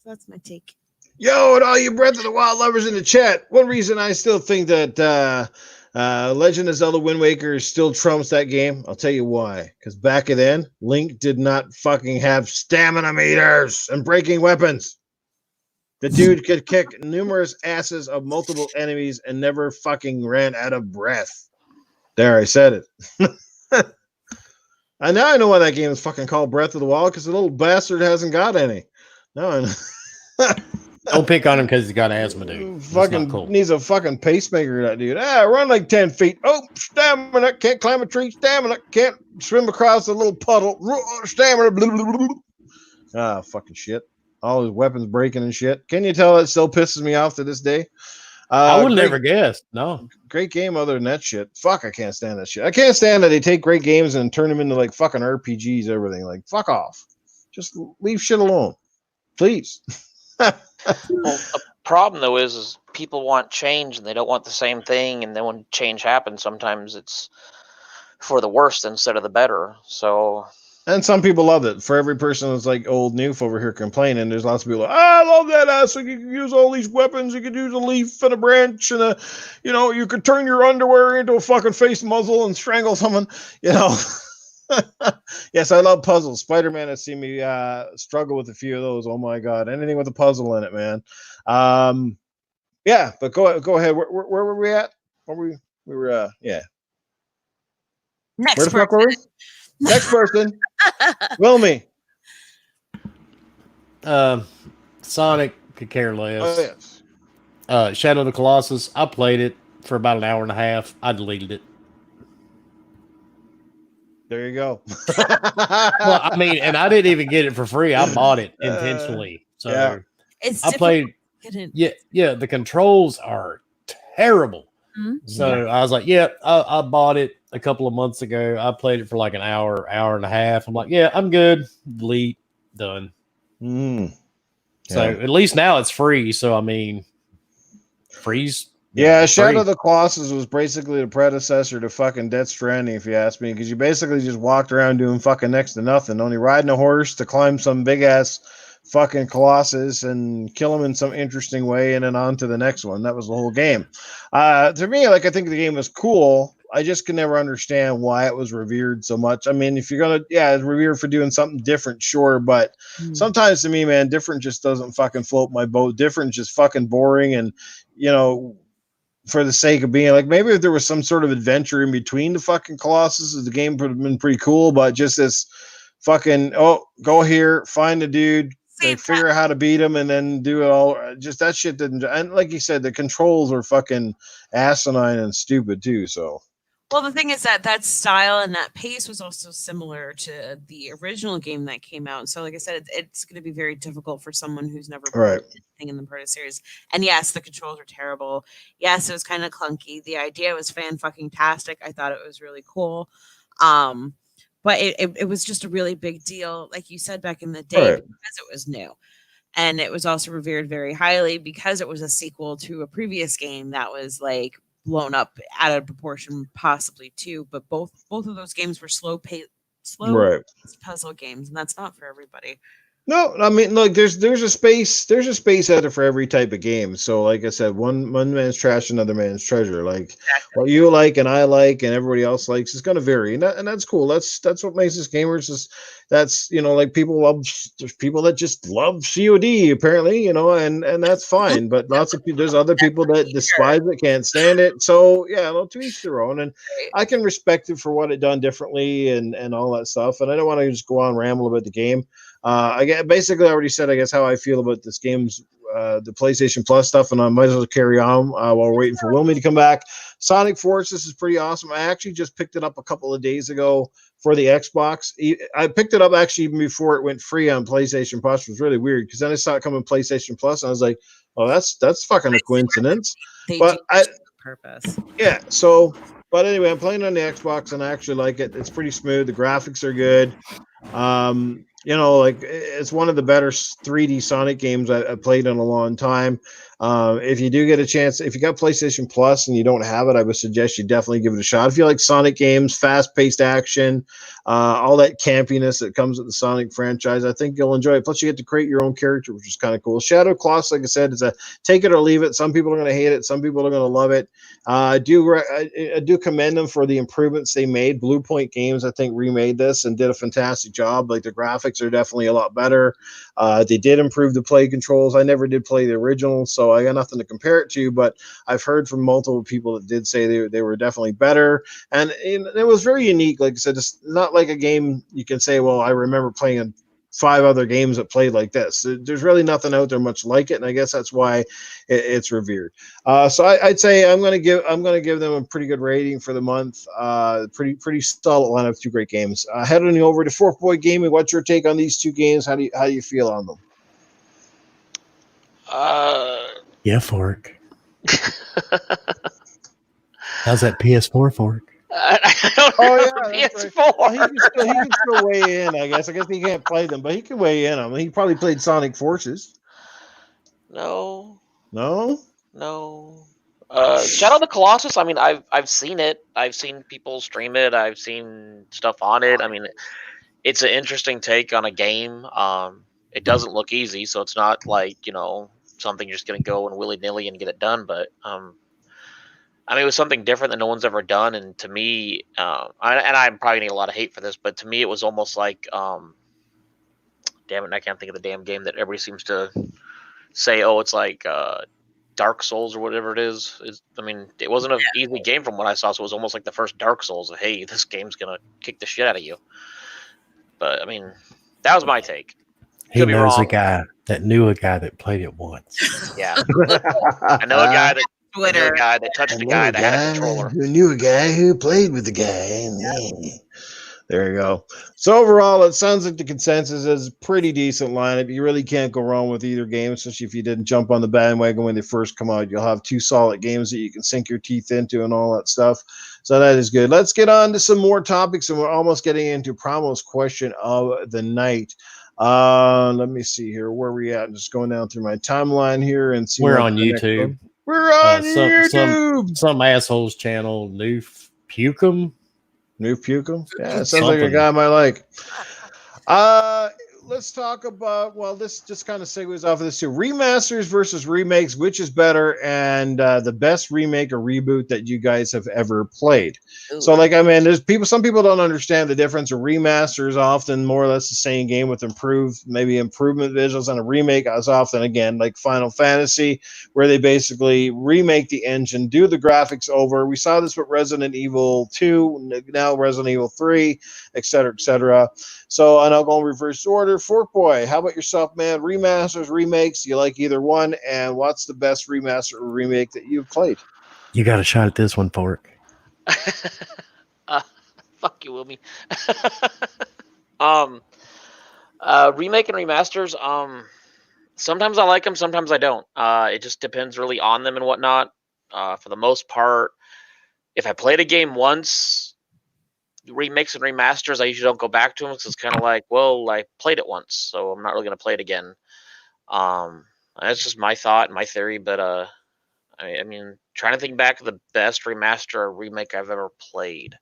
So that's my take. Yo, and all you Breath of the Wild lovers in the chat. One reason I still think that Legend of Zelda Wind Waker still trumps that game. I'll tell you why. Because back then, Link did not fucking have stamina meters and breaking weapons. The dude could kick numerous asses of multiple enemies and never fucking ran out of breath. There, I said it. And now I know why that game is fucking called Breath of the Wild, because the little bastard hasn't got any. No, I know. Don't pick on him because he's got asthma, dude. Fucking cool. Needs a fucking pacemaker, that dude. Run like 10 feet. Oh, stamina. Can't climb a tree. Stamina. Can't swim across a little puddle. Stamina. Blah, blah, blah. Ah, fucking shit. All his weapons breaking and shit. Can you tell that still pisses me off to this day? I would Great, never guess. No. great game other than that shit. Fuck, I can't stand that shit. I can't stand that they take great games and turn them into like fucking RPGs, everything. Like, fuck off. Just leave shit alone. Please. Well, the problem though is people want change and they don't want the same thing, and then when change happens, sometimes it's for the worst instead of the better. So And some people love it. For every person that's like old Noof over here complaining, there's lots of people like, I love that ass. Like, you can use all these weapons. You could use a leaf and a branch and a, you could turn your underwear into a fucking face muzzle and strangle someone, Yes, I love puzzles. Spider-Man has seen me struggle with a few of those. Oh my god, anything with a puzzle in it, man. Yeah, but go ahead. Where were we at? We were yeah. Next Where the fuck person. were we? Next person. Wilmy. Sonic could care less. Oh yes. Shadow of the Colossus. I played it for about an hour and a half. I deleted it. There you go. Well, I mean, and I didn't even get it for free. I bought it intentionally. So yeah. It's I played. Yeah. The controls are terrible. Mhm. So I was like, yeah, I bought it a couple of months ago. I played it for like an hour and a half. I'm like, yeah, I'm good. Delete, done. Mm. So Yeah. at least now it's free. So I mean, freeze. Yeah, free. Shadow of the Colossus was basically the predecessor to fucking Death Stranding, if you ask me, because you basically just walked around doing fucking next to nothing, only riding a horse to climb some big ass fucking Colossus and kill him in some interesting way, and then on to the next one. That was the whole game. To me, like, I think the game was cool. I just can never understand why it was revered so much. I mean, if you're gonna, it's revered for doing something different, sure, but sometimes to me, man, different just doesn't fucking float my boat. Different just fucking boring, and for the sake of being like, maybe if there was some sort of adventure in between the fucking Colossus, the game would have been pretty cool. But just this fucking, go here, find the dude, figure out how to beat him, and then do it all. Just that shit didn't. And like you said, the controls are fucking asinine and stupid too. So. Well, the thing is that style and that pace was also similar to the original game that came out. So, like I said, it's going to be very difficult for someone who's never played anything in the Predator series. And yes, the controls are terrible. Yes, it was kind of clunky. The idea was fan-fucking-tastic. I thought it was really cool. But it was just a really big deal, like you said back in the day, because it was new. And it was also revered very highly because it was a sequel to a previous game that was like blown up out of proportion, possibly too. But both of those games were slow puzzle games, and that's not for everybody. No, I mean, look, there's a space out there for every type of game. So, like I said, one man's trash, another man's treasure. Like what you like and I like and everybody else likes is going to vary, and that's cool. That's what makes us gamers. That's like there's people that just love COD apparently, and that's fine. But there's other people that despise it, can't stand it. So to each their own, and I can respect it for what it done differently and all that stuff. And I don't want to just go on and ramble about the game. I basically already said, I guess, how I feel about this game's the PlayStation Plus stuff, and I might as well carry on while we're waiting for Wilmy to come back. Sonic Forces is pretty awesome. I actually just picked it up a couple of days ago for the Xbox. I picked it up actually even before it went free on PlayStation Plus. It was really weird because then I saw it come in PlayStation Plus, and I was like, "Oh, that's fucking a coincidence." But purpose. Yeah. So, but anyway, I'm playing on the Xbox, and I actually like it. It's pretty smooth. The graphics are good. It's one of the better 3D Sonic games I played in a long time. If you do get a chance, if you got PlayStation Plus and you don't have it, I would suggest you definitely give it a shot. If you like Sonic games, fast-paced action, all that campiness that comes with the Sonic franchise, I think you'll enjoy it. Plus, you get to create your own character, which is kind of cool. Shadow Colossus, like I said, is a take it or leave it. Some people are going to hate it. Some people are going to love it. I do commend them for the improvements they made. Blue Point Games, I think, remade this and did a fantastic job. Like, the graphics are definitely a lot better. They did improve the play controls. I never did play the original, so I got nothing to compare it to, but I've heard from multiple people that did say they were definitely better. And it was very unique. Like I said, it's not like a game you can say, well, I remember playing 5 other games that played like this. There's really nothing out there much like it, and I guess that's why it's revered. So I'd say I'm going to give them a pretty good rating for the month. Pretty solid lineup of 2 great games. Heading over to Forkboy Gaming, what's your take on these 2 games? How do you feel on them? Yeah, Fork. How's that PS4 Fork? I don't remember PS4. Right. Well, he can still weigh in, I guess. I guess he can't play them, but he can weigh in on them. He probably played Sonic Forces. No. Shadow of the Colossus, I mean, I've seen it. I've seen people stream it. I've seen stuff on it. I mean, it's an interesting take on a game. It doesn't look easy, so it's not like, something you're just going to go and willy-nilly and get it done. But, I mean, it was something different that no one's ever done. And to me, and I'm probably going to get a lot of hate for this, but to me, it was almost like, damn it, I can't think of the damn game that everybody seems to say, oh, it's like Dark Souls or whatever it is. I mean, it wasn't an easy game from what I saw, so it was almost like the first Dark Souls of, hey, this game's going to kick the shit out of you. But, I mean, that was my take. He knows a guy that played it once. Yeah. I know a guy that touched a guy that had a controller. Who knew a guy who played with the guy. Yeah. There you go. So overall, it sounds like the consensus is pretty decent lineup. You really can't go wrong with either game, especially if you didn't jump on the bandwagon when they first come out. You'll have 2 solid games that you can sink your teeth into and all that stuff. So that is good. Let's get on to some more topics, and we're almost getting into Primal's question of the night. Let me see here where we at. I'm just going down through my timeline here and see. We're on YouTube. We're on YouTube. Some asshole's channel, New Pukum. Yeah, sounds like a guy I might like. Let's talk about, this just kind of segues off of this too. Remasters versus remakes, which is better, and the best remake or reboot that you guys have ever played. Ooh. So, some people don't understand the difference. A remaster is often more or less the same game with improvement visuals, and a remake is often, again, like Final Fantasy, where they basically remake the engine, do the graphics over. We saw this with Resident Evil 2, now Resident Evil 3, etc., etc. So, and I'll go in reverse order. Forkboy, how about yourself, man? Remasters, remakes, do you like either one? And what's the best remaster or remake that you've played? You got a shot at this one, Fork. Fuck you, Wilmy. Remake and remasters, sometimes I like them, sometimes I don't. It just depends really on them and whatnot. For the most part, if I played a game once, remakes and remasters, I usually don't go back to them because it's kind of like, well, I played it once, so I'm not really going to play it again. That's just my thought and my theory, but I mean, trying to think back of the best remaster or remake I've ever played.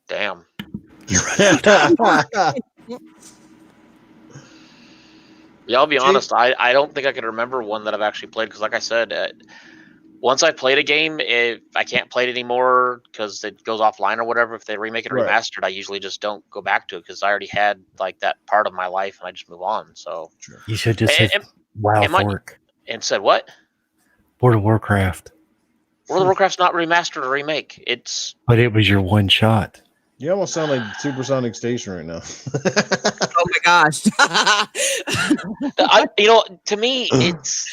Damn. You're right. Yeah, I'll be honest. I don't think I can remember one that I've actually played because, like I said, once I played a game, if I can't play it anymore because it goes offline or whatever, if they remake it or remastered, I usually just don't go back to it because I already had like that part of my life and I just move on. So you should just say WoW Fork and said what? World of Warcraft. World of Warcraft's not remastered or remake. But it was your one shot. You almost sound like Supersonic Station right now. Oh my gosh. To me, it's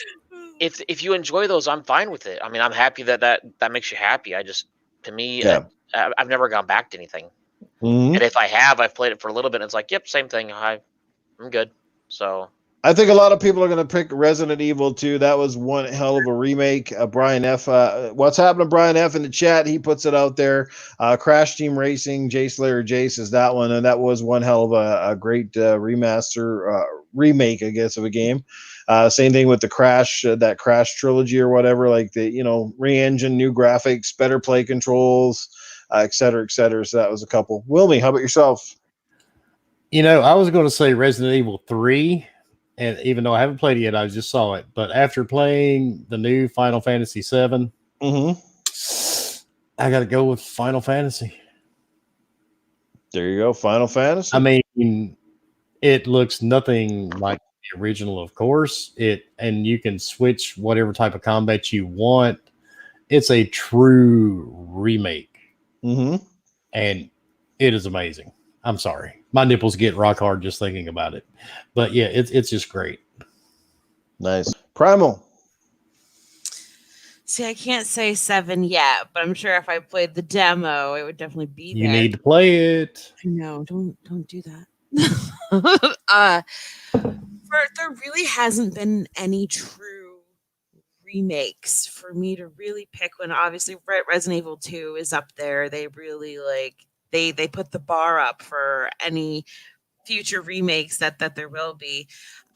if you enjoy those, I'm fine with it. I mean, I'm happy that makes you happy. I've never gone back to anything. Mm-hmm. And if I have, I've played it for a little bit. And it's like, yep, same thing. I'm good. So I think a lot of people are going to pick Resident Evil 2. That was one hell of a remake. Brian F. What's happening, Brian F. in the chat? He puts it out there. Crash Team Racing, Jace Slayer Jace is that one. And that was one hell of a great remake, I guess, of a game. Same thing with the Crash, that Crash trilogy or whatever, like the, re-engine, new graphics, better play controls, et cetera, et cetera. So that was a couple. Wilmy, how about yourself? I was going to say Resident Evil 3. And even though I haven't played it yet, I just saw it. But after playing the new Final Fantasy VII, I got to go with Final Fantasy. There you go, Final Fantasy. I mean, it looks nothing like the original, of course. And you can switch whatever type of combat you want. It's a true remake, Mm-hmm. and it is amazing. I'm sorry, my nipples get rock hard just thinking about it. But yeah, it's just great. Nice. Primal. See, I can't say 7 yet, but I'm sure if I played the demo, it would definitely be You there. need to play it. I know. Don't do that. There really hasn't been any true remakes for me to really pick one. Obviously, Resident Evil 2 is up there. They really they put the bar up for any future remakes that there will be.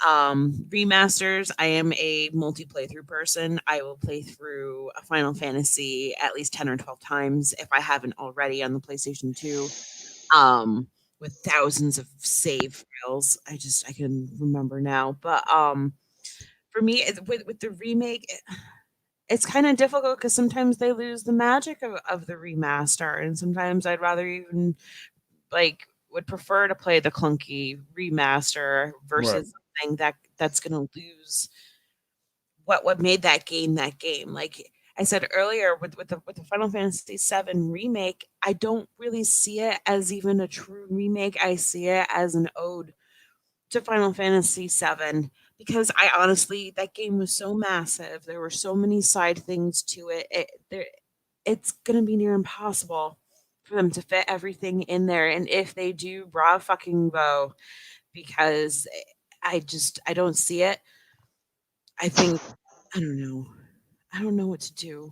Remasters, I am a multi-playthrough person. I will play through a Final Fantasy at least 10 or 12 times if I haven't already on the PlayStation 2. With thousands of save files. I can remember now. But for me, with the remake, it's kind of difficult because sometimes they lose the magic of the remaster, and sometimes I'd rather even would prefer to play the clunky remaster versus something that's going to lose what made that game that game. Like I said earlier, with the Final Fantasy VII remake, I don't really see it as even a true remake. I see it as an ode to Final Fantasy VII because I honestly, that game was so massive. There were so many side things to it. It's going to be near impossible for them to fit everything in there. And if they do, bravo fucking bo, because I don't see it. I think, I don't know what to do.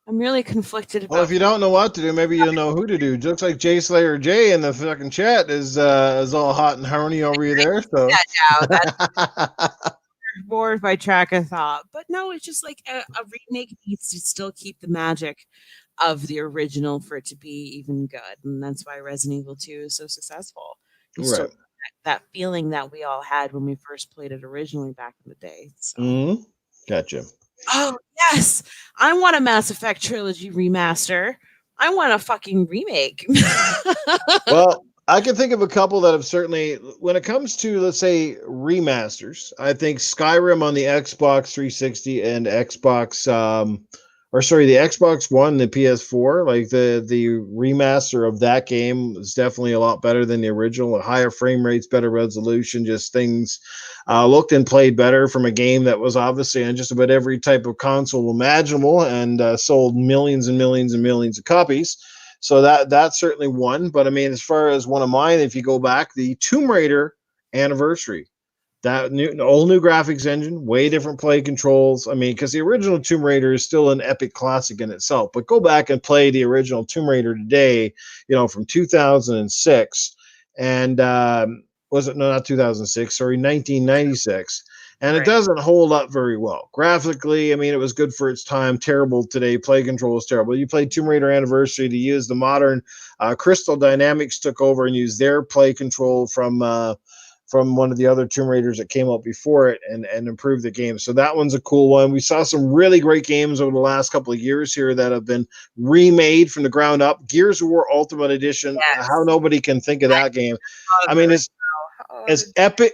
I'm really conflicted about. Well, if you don't know what to do, maybe you'll know who to do. Looks like Jay Slayer J in the fucking chat is all hot and horny over you there. So now. That's bored by track of thought. But no, it's just like a remake needs to still keep the magic of the original for it to be even good. And that's why Resident Evil 2 is so successful. You still get that feeling that we all had when we first played it originally back in the day. So. Gotcha. Oh, yes. I want a Mass Effect trilogy remaster. I want a fucking remake. Well, I can think of a couple that have certainly, when it comes to, let's say, remasters, I think Skyrim on the Xbox 360 and Xbox, the Xbox One, the PS4, like the remaster of that game is definitely a lot better than the original. A higher frame rates, better resolution, just things looked and played better from a game that was obviously on just about every type of console imaginable and sold millions and millions and millions of copies. So that's certainly one. But I mean, as far as one of mine, if you go back, the Tomb Raider anniversary. That all new graphics engine, way different play controls. I mean, because the original Tomb Raider is still an epic classic in itself. But go back and play the original Tomb Raider today, from 2006. And was it? No, not 2006. Sorry, 1996. And it doesn't hold up very well. Graphically, I mean, it was good for its time. Terrible today. Play control is terrible. You played Tomb Raider Anniversary to use the modern Crystal Dynamics took over and used their play control from one of the other Tomb Raiders that came out before it and improved the game. So that one's a cool one. We saw some really great games over the last couple of years here that have been remade from the ground up. Gears of War Ultimate Edition. Yes. How nobody can think of that game. I mean, it's as epic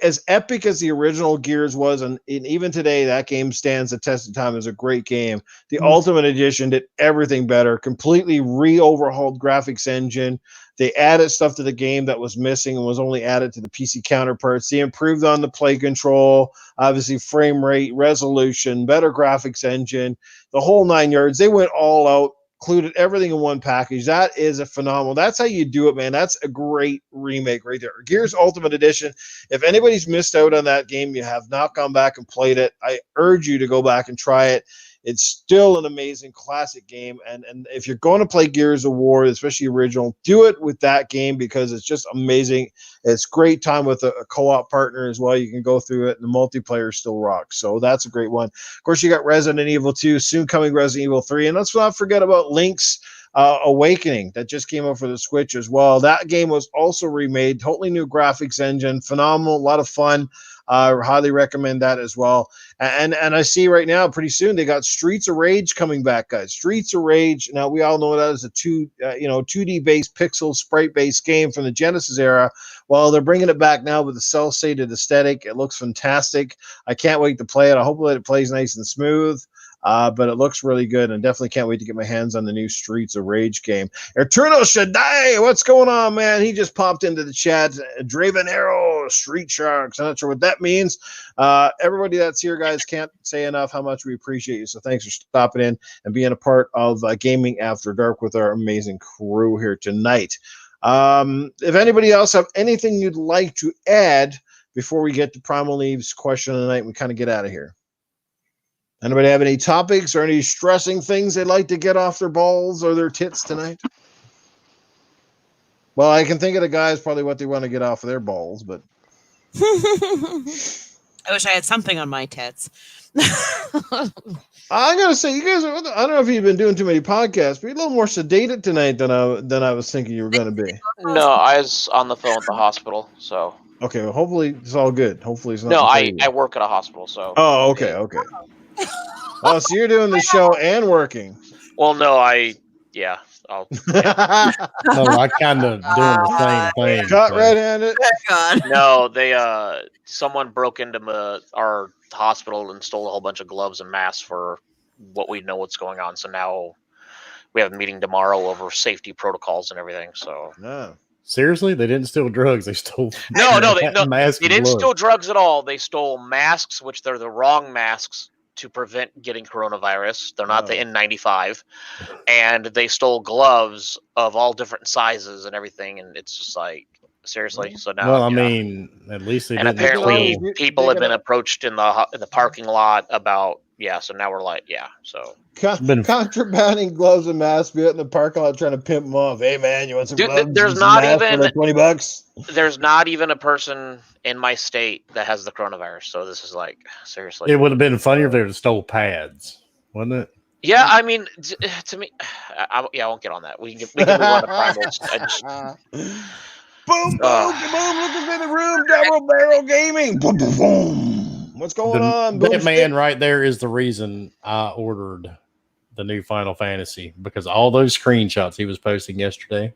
as the original Gears was, and even today that game stands the test of time as a great game. The Ultimate Edition did everything better, completely re-overhauled graphics engine. They added stuff to the game that was missing and was only added to the PC counterparts. They improved on the play control, obviously frame rate, resolution, better graphics engine, the whole 9 yards. They went all out, included everything in one package. That is a phenomenal. That's how you do it, man. That's a great remake right there. Gears Ultimate Edition. If anybody's missed out on that game, you have not gone back and played it, I urge you to go back and try it. It's still an amazing classic game. And if you're going to play Gears of War, especially original, do it with that game because it's just amazing. It's great time with a co-op partner as well. You can go through it and the multiplayer still rocks. So that's a great one. Of course, you got Resident Evil 2, soon coming Resident Evil 3. And let's not forget about Link's Awakening that just came out for the Switch as well. That game was also remade, totally new graphics engine, phenomenal, a lot of fun. Highly recommend that as well. And I see right now, pretty soon they got Streets of Rage coming back, guys. Streets of Rage. Now we all know that as a 2D based pixel sprite based game from the Genesis era. Well, they're bringing it back now with the cell shaded aesthetic. It looks fantastic. I can't wait to play it. I hope that it plays nice and smooth. but it looks really good, and definitely can't wait to get my hands on the new Streets of Rage game. Eternal Shaddai, what's going on, man? He just popped into the chat. Draven Arrow, Street Sharks. I'm not sure what that means. Everybody that's here, guys, can't say enough how much we appreciate you. So thanks for stopping in and being a part of Gaming After Dark with our amazing crew here tonight. If anybody else have anything you'd like to add before we get to Primal Eve's question of the night, we kind of get out of here. Anybody have any topics or any stressing things they'd like to get off their balls or their tits tonight? Well, I can think of the guys probably what they want to get off of their balls, but I wish I had something on my tits. I gotta say, you guys, I don't know if you've been doing too many podcasts, but you're a little more sedated tonight than I was thinking you were going to be. No, I was on the phone at the hospital, so. Okay, well, hopefully it's all good. Hopefully it's not. No, I work at a hospital, so. Oh, okay. Oh, so you're doing the show and working. Well, no, yeah. No, I kind of doing the same thing. Caught red-handed. God. No, someone broke into our hospital and stole a whole bunch of gloves and masks for what we know what's going on. So now we have a meeting tomorrow over safety protocols and everything. So No. Seriously, they didn't steal drugs. They stole no, they masks. didn't steal drugs at all. They stole masks, which they're the wrong masks to prevent getting coronavirus. They're not the N95, and they stole gloves of all different sizes and everything. And it's just like, seriously. So now, well, I mean, at least they and didn't apparently steal. people have been approached in the parking lot about so now we're like so contrabanding gloves and masks, be out in the parking lot trying to pimp them off. Hey man, you want some gloves? There's not even for like $20. There's not even a person in my state that has the coronavirus. So this is like, seriously. It would have been funnier if they had stole pads, wouldn't it? Yeah, I mean, to me, I won't get on that. We can move on to Primals. Boom, boom, boom, looking in the room, Double Barrel Gaming. Boom, boom, boom. What's going on? That man right there is the reason I ordered the new Final Fantasy, because all those screenshots he was posting yesterday.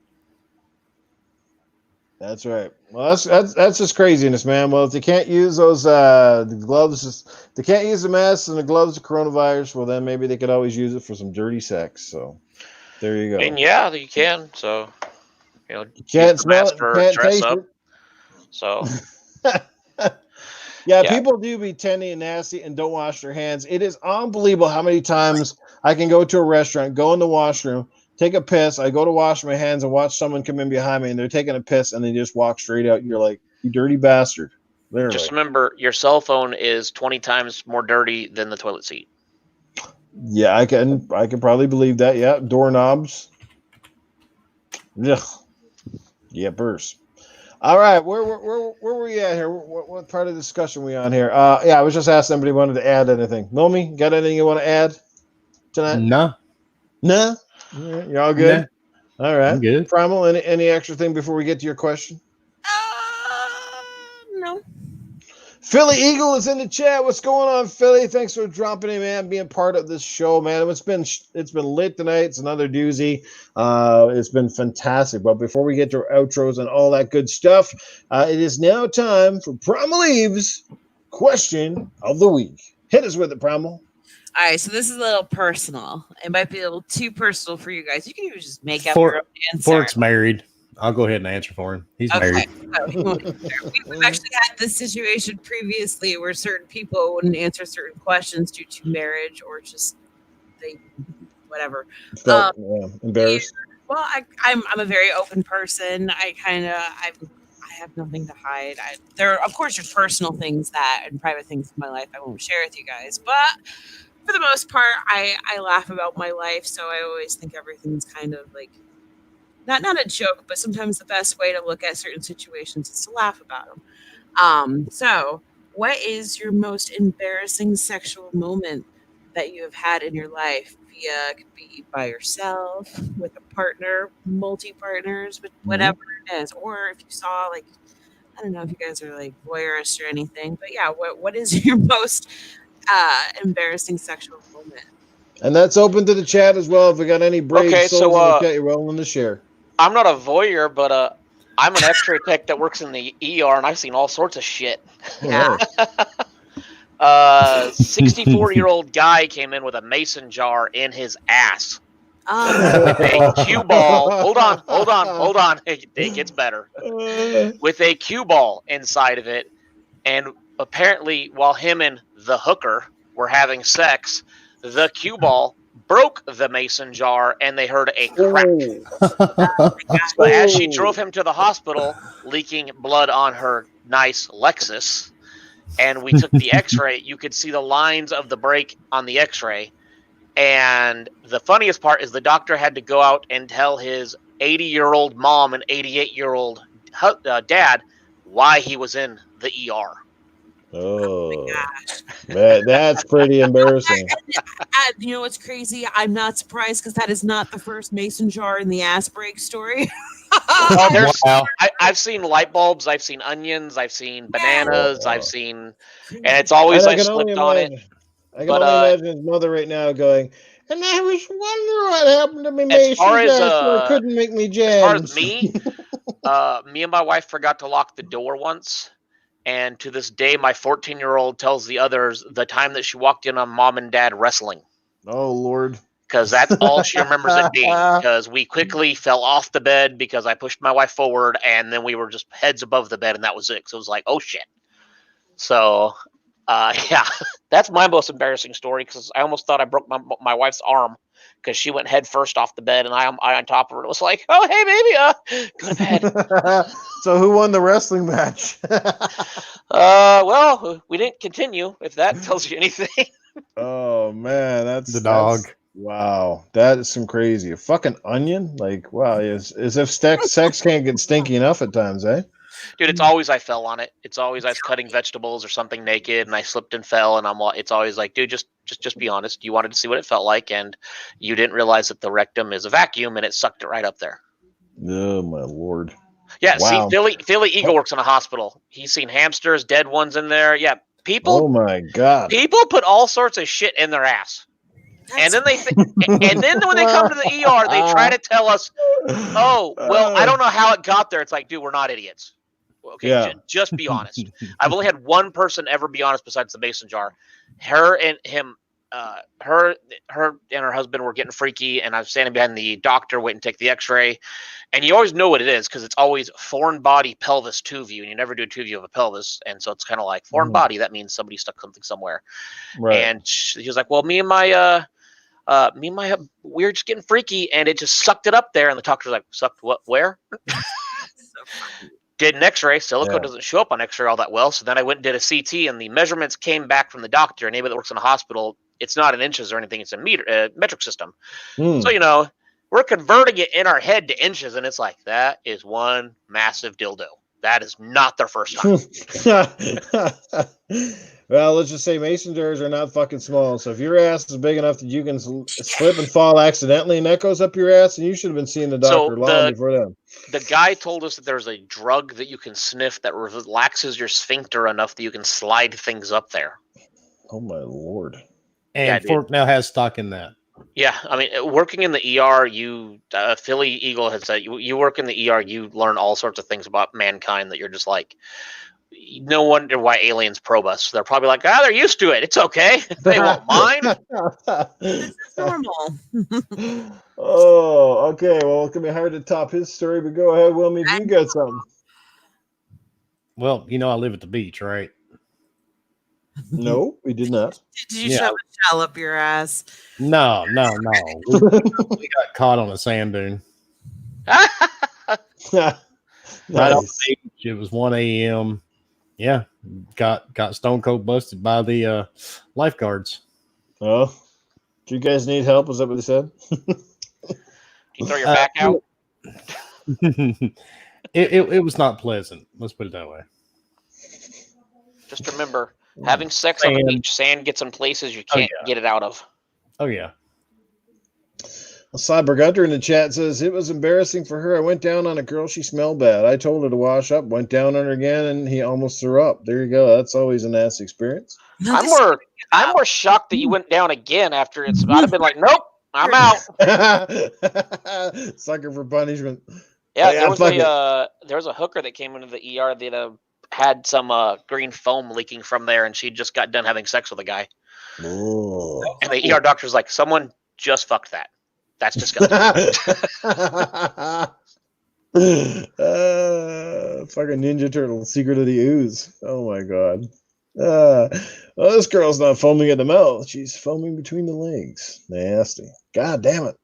That's right. Well, that's just craziness, man. Well, if they can't use those the gloves, they can't use the masks and the gloves of coronavirus. Well, then maybe they could always use it for some dirty sex. So there you go. And yeah, you can. So you can't smell it, can't taste up. it. So. Yeah, people do be tendy and nasty and don't wash their hands. It is unbelievable how many times I can go to a restaurant, go in the washroom, take a piss. I go to wash my hands and watch someone come in behind me and they're taking a piss and they just walk straight out. You're like, you dirty bastard. Literally. Just remember, your cell phone is 20 times more dirty than the toilet seat. Yeah, I can probably believe that. Yeah, doorknobs. Ugh. Yeah, burst. All right, where were we at here? What part of the discussion are we on here? Yeah, I was just asking somebody wanted to add anything. Wilmy, got anything you want to add tonight? No. You're all good. Nah. All right, I'm good. Primal, any extra thing before we get to your question? No. Philly Eagle is in the chat. What's going on, Philly? Thanks for dropping in, man. Being part of this show, man. It's been lit tonight. It's another doozy. It's been fantastic. But before we get to our outros and all that good stuff, it is now time for Primal Eve's question of the week. Hit us with it, Primal. All right, so this is a little personal. It might be a little too personal for you guys. You can even just make up your own answer. Fork's married. I'll go ahead and answer for him. He's married. We've actually had this situation previously where certain people wouldn't answer certain questions due to marriage or just whatever. Embarrassed. Well, I'm a very open person. I have nothing to hide. There are, of course, there's personal things and private things in my life I won't share with you guys, but for the most part, I laugh about my life, so I always think everything's kind of like not a joke, but sometimes the best way to look at certain situations is to laugh about them. So what is your most embarrassing sexual moment that you have had in your life? It could be by yourself, with a partner, multi-partners, but whatever it is. Or if you saw, like, I don't know if you guys are like voyeurists or anything, but yeah, what is your most embarrassing sexual moment? And that's open to the chat as well. If we got any brave souls in the chat, you're willing to share. I'm not a voyeur, but I'm an X-ray tech that works in the ER, and I've seen all sorts of shit. Yeah. 64-year-old guy came in with a mason jar in his ass. With a cue ball. Hold on. It gets better. With a cue ball inside of it. And apparently, while him and the hooker were having sex, the cue ball broke the mason jar and they heard a crack. So as she drove him to the hospital, leaking blood on her nice Lexus, and we took the x-ray, you could see the lines of the break on the x-ray. And the funniest part is the doctor had to go out and tell his 80-year-old mom and 88-year-old dad why he was in the ER. Oh, that's pretty embarrassing. You know what's crazy? I'm not surprised because that is not the first mason jar in the ass break story. I've seen light bulbs, I've seen onions, I've seen bananas, I've seen, and it's always I slipped on it. I can only imagine his mother right now going, and I was wondering what happened to me. As far as couldn't make me jam. As far as me, me and my wife forgot to lock the door once, and to this day, my 14-year-old tells the others the time that she walked in on mom and dad wrestling. Oh Lord! Because that's all she remembers it being. Because we quickly fell off the bed because I pushed my wife forward, and then we were just heads above the bed, and that was it. So it was like, oh shit. So. Yeah, that's my most embarrassing story because I almost thought I broke my wife's arm because she went head first off the bed and I on top of her. It was like, oh, hey, baby, go to bed. So who won the wrestling match? Well, we didn't continue, if that tells you anything. Oh, man, that's... The dog. Wow, that is some crazy. A fucking onion? Like, wow, as if sex can't get stinky enough at times, eh? Dude, it's always I fell on it. It's always I was cutting vegetables or something naked and I slipped and fell, and it's always like, dude, just be honest. You wanted to see what it felt like, and you didn't realize that the rectum is a vacuum and it sucked it right up there. Oh my Lord. Yeah, wow. See, Philly Eagle works in a hospital. He's seen hamsters, dead ones in there. Yeah, people. Oh my God. People put all sorts of shit in their ass. And then and then when they come to the ER, they try to tell us, oh, well, I don't know how it got there. It's like, dude, we're not idiots. Okay, yeah. Just be honest. I've only had one person ever be honest besides the mason jar. Her and her and her husband were getting freaky, and I was standing behind the doctor waiting to take the x-ray. And you always know what it is because it's always foreign body pelvis two view, and you never do a two view of a pelvis. And so it's kind of like foreign body. That means somebody stuck something somewhere. Right. And she was like, well, me and my we were just getting freaky, and it just sucked it up there. And the doctor's like, sucked what? Where? Did an x-ray. Silicone doesn't show up on x-ray all that well. So then I went and did a CT, and the measurements came back from the doctor. And anybody that works in a hospital, it's not in inches or anything. It's a metric system. So, we're converting it in our head to inches. And it's like, that is one massive dildo. That is not their first time. Well, let's just say mason jars are not fucking small. So if your ass is big enough that you can slip and fall accidentally and that goes up your ass, and you should have been seeing the doctor long before that. The guy told us that there's a drug that you can sniff that relaxes your sphincter enough that you can slide things up there. Oh, my Lord. And Fork now has stock in that. Yeah, I mean, working in the ER, Philly Eagle had said, you work in the ER, you learn all sorts of things about mankind that you're just like, no wonder why aliens probe us. They're probably like, they're used to it. It's okay. They won't mind. This is normal. Oh, okay. Well, it's going to be hard to top his story, but go ahead, Wilmy, if you got something. Well, I live at the beach, right? No, we did not. Did you shove a shell up your ass? No. We got caught on a sand dune. Right on the beach. It was 1 a.m. Yeah, got stone cold busted by the lifeguards. Oh, do you guys need help? Is that what they said? Do you throw your back out? It was not pleasant. Let's put it that way. Just remember, having sex on the beach, sand gets in places you can't get it out of. Oh, yeah. Cyber Gunter in the chat says, it was embarrassing for her. I went down on a girl. She smelled bad. I told her to wash up, went down on her again, and he almost threw up. There you go. That's always a nasty experience. I'm more shocked that you went down again after it's I'd have been like, nope, I'm out. Sucker for punishment. Yeah, there was a hooker that came into the ER that had some green foam leaking from there, and she just got done having sex with a guy. Oh. And the ER doctor's like, someone just fucked that. That's disgusting. Fucking Ninja Turtle, Secret of the Ooze. Oh my god. Well, this girl's not foaming at the mouth. She's foaming between the legs. Nasty. God damn it.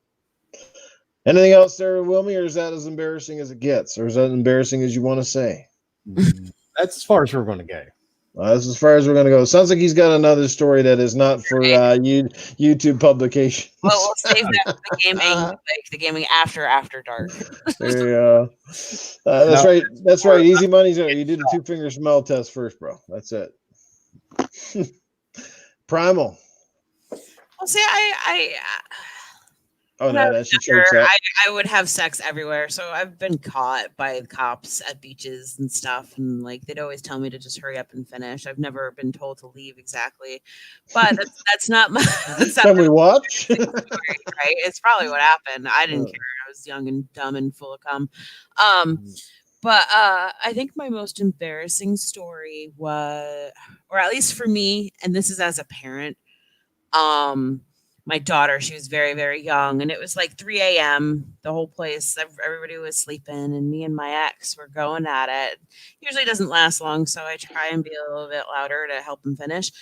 Anything else there, Wilmy, or is that as embarrassing as it gets? Or is that embarrassing as you want to say? That's as far as we're going to go. That's as far as we're going to go. Sounds like he's got another story that is not for YouTube publication. Well, we'll save that for the gaming, like the gaming after dark. There you go. That's right. That's right. Easy money's there. You did a 2-finger smell test first, bro. That's it. Primal. Well, see, Oh no, that's just I would have sex everywhere. So I've been caught by the cops at beaches and stuff, and like they'd always tell me to just hurry up and finish. I've never been told to leave exactly, but that's not my. Can we watch? Story, right? It's probably what happened. I didn't care. I was young and dumb and full of cum. But I think my most embarrassing story was, or at least for me, and this is as a parent, my daughter, she was very, very young, and it was like 3 a.m. The whole place, everybody was sleeping, and me and my ex were going at it. Usually doesn't last long, so I try and be a little bit louder to help him finish.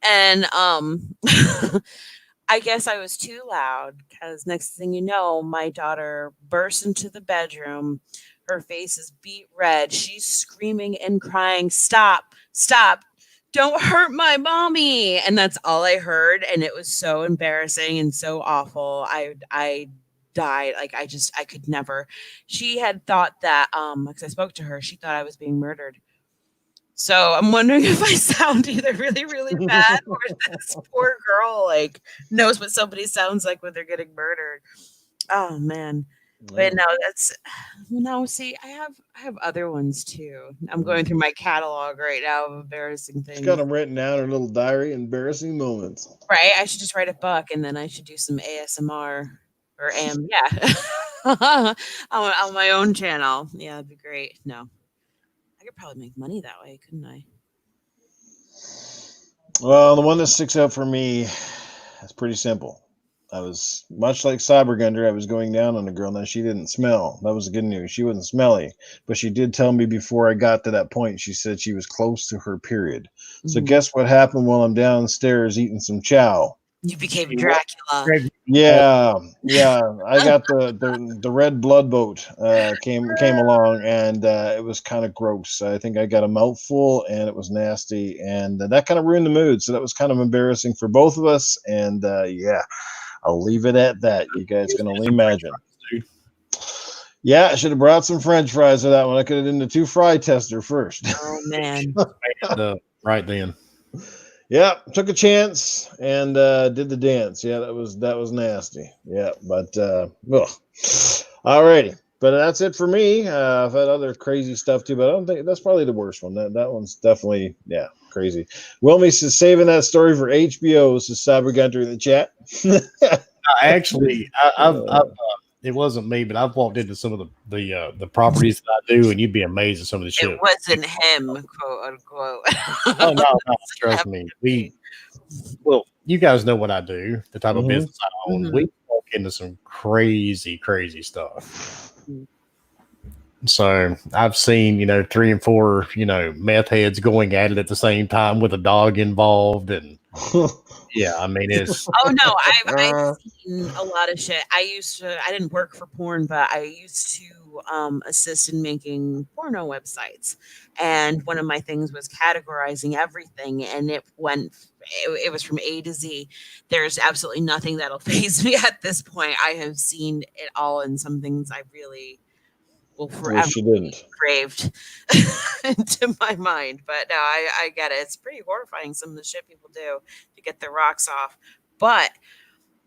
And I guess I was too loud, because next thing you know, my daughter bursts into the bedroom. Her face is beet red. She's screaming and crying, "Stop, stop. Don't hurt my mommy." And that's all I heard. And it was so embarrassing and so awful. I died. Like, I could never. She had thought that, because I spoke to her, she thought I was being murdered. So I'm wondering if I sound either really, really bad or this poor girl, like, knows what somebody sounds like when they're getting murdered. Oh, man. But see, I have other ones too. I'm going through my catalog right now of embarrassing things. She's got them written down in her little diary, embarrassing moments. Right? I should just write a book, and then I should do some ASMR or on my own channel. Yeah, that'd be great. No, I could probably make money that way, couldn't I? Well, the one that sticks out for me is pretty simple. I was much like Cybergunder. I was going down on a girl. Now, she didn't smell. That was the good news. She wasn't smelly, but she did tell me before I got to that point, she said she was close to her period. So guess what happened while I'm downstairs eating some chow? You became Dracula. Yeah. I got the red blood boat came along, and it was kind of gross. I think I got a mouthful, and it was nasty, and that kind of ruined the mood. So that was kind of embarrassing for both of us. And I'll leave it at that. You guys can only imagine. Yeah, I should have brought some French fries for that one. I could have done the 2 fry tester first. Oh man! Right then. Yeah, took a chance and did the dance. Yeah, that was nasty. Yeah, but alrighty. But that's it for me. I've had other crazy stuff too, but I don't think that's probably the worst one. That one's definitely crazy. Wilmy says saving that story for HBO. This is Cybergunter in the chat. Actually, it wasn't me, but I've walked into some of the properties that I do, and you'd be amazed at some of the shit. It wasn't him, quote unquote. Oh no, trust me. You guys know what I do, the type of business I own. We walk into some crazy, crazy stuff. So I've seen, 3 and 4, meth heads going at it at the same time with a dog involved, and yeah, I mean it's. Oh no, I've seen a lot of shit. I didn't work for porn, but I used to assist in making porno websites, and one of my things was categorizing everything, and it was from A to Z. There's absolutely nothing that'll faze me at this point. I have seen it all, and some things I really will forever be engraved into my mind. But no, I get it. It's pretty horrifying, some of the shit people do to get their rocks off. But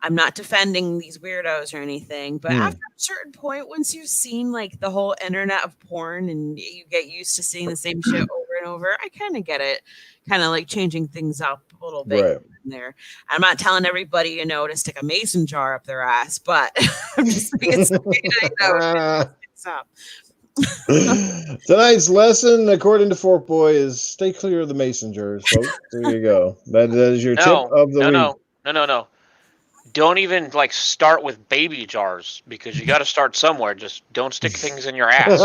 I'm not defending these weirdos or anything. But after a certain point, once you've seen like the whole internet of porn and you get used to seeing the same shit over and over, I kind of get it. Kind of like changing things up a little bit in there. I'm not telling everybody, to stick a mason jar up their ass, but I'm just saying it's up. Tonight's lesson, according to Forkboy, is stay clear of the mason jars, folks. There you go. That is your tip of the week. No. Don't even like start with baby jars because you got to start somewhere. Just don't stick things in your ass.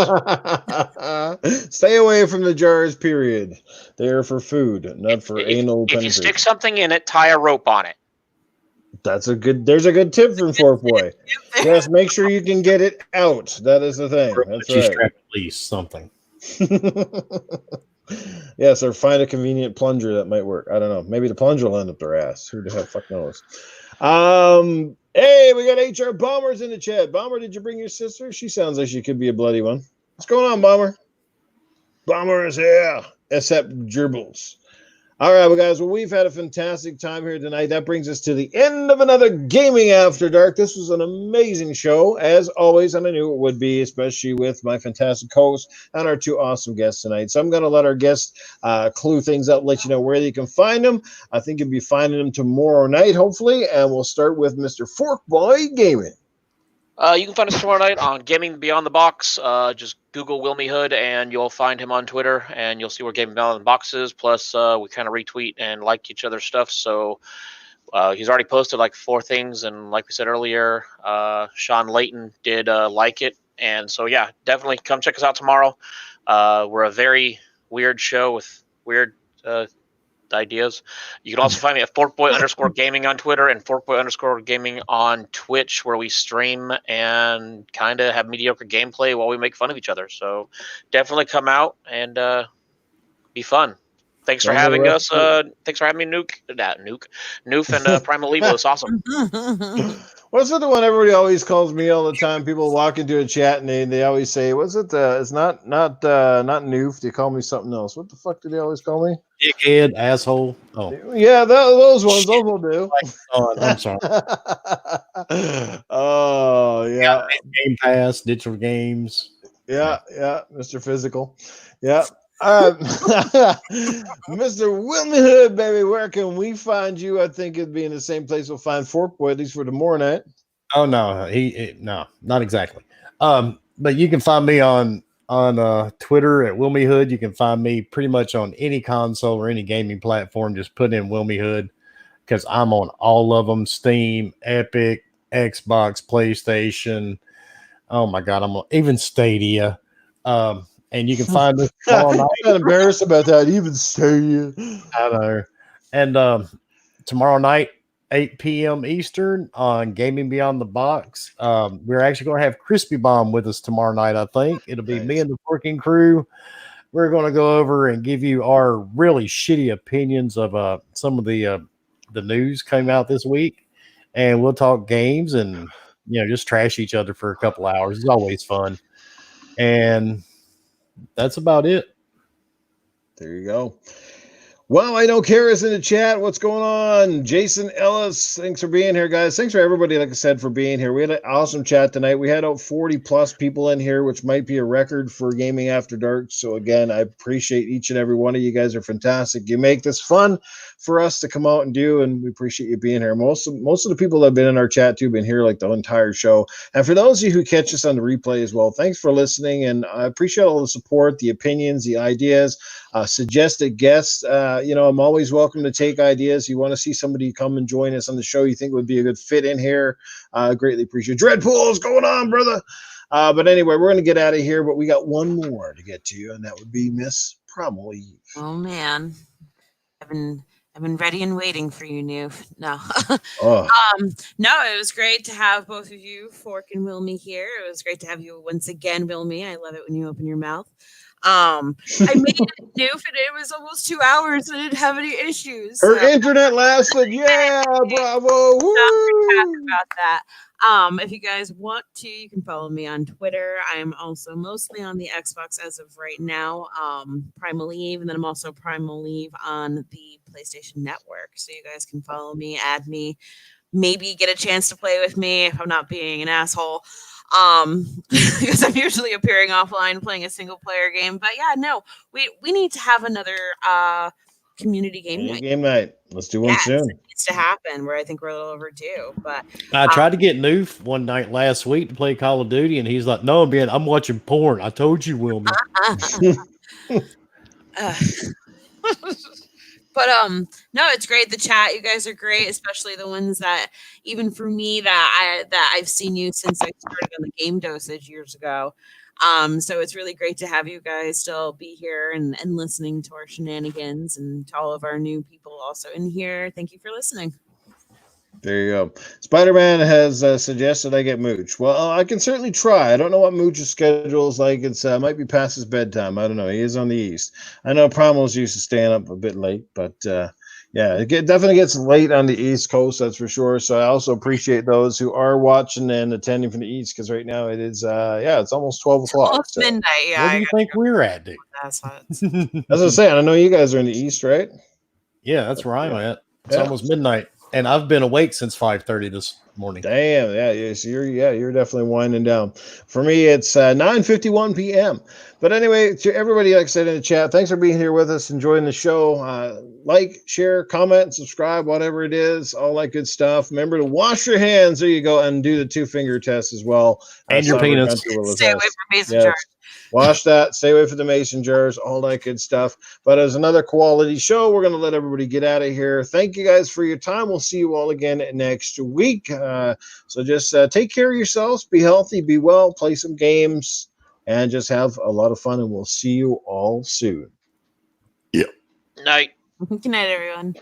Stay away from the jars, period. They are for food, not for anal If you penetration. stick something in it, tie a rope on it. There's a good tip from Forkboy. Yes, make sure you can get it out. That is the thing. That's You right. strap at least something. Yes, or find a convenient plunger that might work. I don't know. Maybe the plunger will end up their ass. Who the hell fuck knows? Hey, we got HR Bombers in the chat. Bomber, did you bring your sister? She sounds like she could be a bloody one. What's going on, Bomber? Bomber is here, except gerbils. All right, well, guys, we've had a fantastic time here tonight. That brings us to the end of another Gaming After Dark. This was an amazing show, as always, and I knew it would be, especially with my fantastic host and our two awesome guests tonight. So I'm going to let our guests clue things up, let you know where you can find them. I think you'll be finding them tomorrow night, hopefully, and we'll start with Mr. Forkboy Gaming. You can find us tomorrow night on Gaming Beyond the Box. Just Google Wilmy Hood and you'll find him on Twitter, and you'll see where Gaming Beyond the Box is. Plus, we kind of retweet and like each other's stuff. So he's already posted like 4 things, and like we said earlier, Sean Layton did like it. And so, yeah, definitely come check us out tomorrow. We're a very weird show with weird ideas. You can also find me at Forkboy_gaming on Twitter and Forkboy_gaming on Twitch, where we stream and kind of have mediocre gameplay while we make fun of each other. So definitely come out and be fun. Thanks for having us. Thanks for having me, Noof and Primal Eve. It's awesome. What's the one everybody always calls me all the time? People walk into a chat and they always say, "What's it? It's not Noof. They call me something else. What the fuck do they always call me? Dickhead, asshole. Oh, yeah, those ones. Those will do. I'm sorry. Oh yeah. Game Pass, digital games. Yeah, Mr. Physical. Yeah. Mr. Wilmy Hood, baby, where can we find you? I think it'd be in the same place we'll find Forkboy, at least for tomorrow night. Oh no, no, not exactly. But you can find me on Twitter at Wilmy Hood. You can find me pretty much on any console or any gaming platform. Just put in Wilmy Hood because I'm on all of them: Steam, Epic, Xbox, PlayStation. Oh my God, I'm on even Stadia. And you can find us tomorrow night. I'm not embarrassed about that. Even Stadia. I know. And tomorrow night, 8 p.m. Eastern on Gaming Beyond the Box. We're actually going to have Crispy Bomb with us tomorrow night, I think. It'll be me and the working crew. We're going to go over and give you our really shitty opinions of some of the news came out this week. And we'll talk games and, just trash each other for a couple hours. It's always fun. And that's about it. There you go. Well, I know Kara's in the chat. What's going on? Jason Ellis, thanks for being here, guys. Thanks for everybody, like I said, for being here. We had an awesome chat tonight. We had 40 plus people in here, which might be a record for Gaming After Dark. So again, I appreciate each and every one of you guys. Are fantastic. You make this fun for us to come out and do, and we appreciate you being here. Most of the people that have been in our chat too have been here like the entire show. And for those of you who catch us on the replay as well, thanks for listening, and I appreciate all the support, the opinions, the ideas, suggested guests. I'm always welcome to take ideas. You want to see somebody come and join us on the show you think would be a good fit in here, greatly appreciate it. Dreadpool, what's going on, brother? But anyway, we're going to get out of here, but we got one more to get to, and that would be Miss Primal Eve. Oh man, I've been ready and waiting for you, Noof. No. No, it was great to have both of you, Fork and Wilmy, here. It was great to have you once again, Wilmy. I love it when you open your mouth. I made it, Noof, and it was almost 2 hours and I didn't have any issues. Her internet lasted. Yeah, bravo. Woo! About that. If you guys want to, you can follow me on Twitter. I'm also mostly on the Xbox as of right now, Primal Eve, and then I'm also Primal Eve on the PlayStation Network. So you guys can follow me, add me, maybe get a chance to play with me if I'm not being an asshole. Because I'm usually appearing offline playing a single player game. But yeah, no, we need to have another community game night. Game night. Let's do one soon. It needs to happen. Where I think we're a little overdue. But I tried to get Noof one night last week to play Call of Duty, and he's like, "No, man, I'm watching porn." I told you, Wilmy. But no, it's great. The chat, you guys are great, especially the ones that even for me that I've seen you since I started on the game dosage years ago. So it's really great to have you guys still be here and listening to our shenanigans, and to all of our new people also in here. Thank you for listening. There you go. Spider-Man has suggested I get Mooch. Well, I can certainly try. I don't know what Mooch's schedule is like. It's might be past his bedtime. I don't know. He is on the East. I know Primals used to staying up a bit late, but yeah, it definitely gets late on the East Coast, that's for sure. So I also appreciate those who are watching and attending from the East, because right now it is, it's almost 12 o'clock. Almost midnight, yeah. Where do you think we're at, dude? That's what As I was saying, I know you guys are in the East, right? Yeah, that's where I'm at. It's almost midnight, and I've been awake since 5:30 this morning. Damn, yeah. So you're definitely winding down. For me, it's 9:51 p.m. But anyway, to everybody, like I said in the chat, thanks for being here with us, enjoying the show. Like, share, comment, subscribe, whatever it is, all that good stuff. Remember to wash your hands. There you go, and do the 2-finger test as well. And your penis. Stay away from mason jars. Wash that. Stay away from the mason jars, all that good stuff. But as another quality show, we're going to let everybody get out of here. Thank you guys for your time. We'll see you all again next week. So just take care of yourselves. Be healthy. Be well. Play some games. And just have a lot of fun. And we'll see you all soon. Night. Good night, everyone.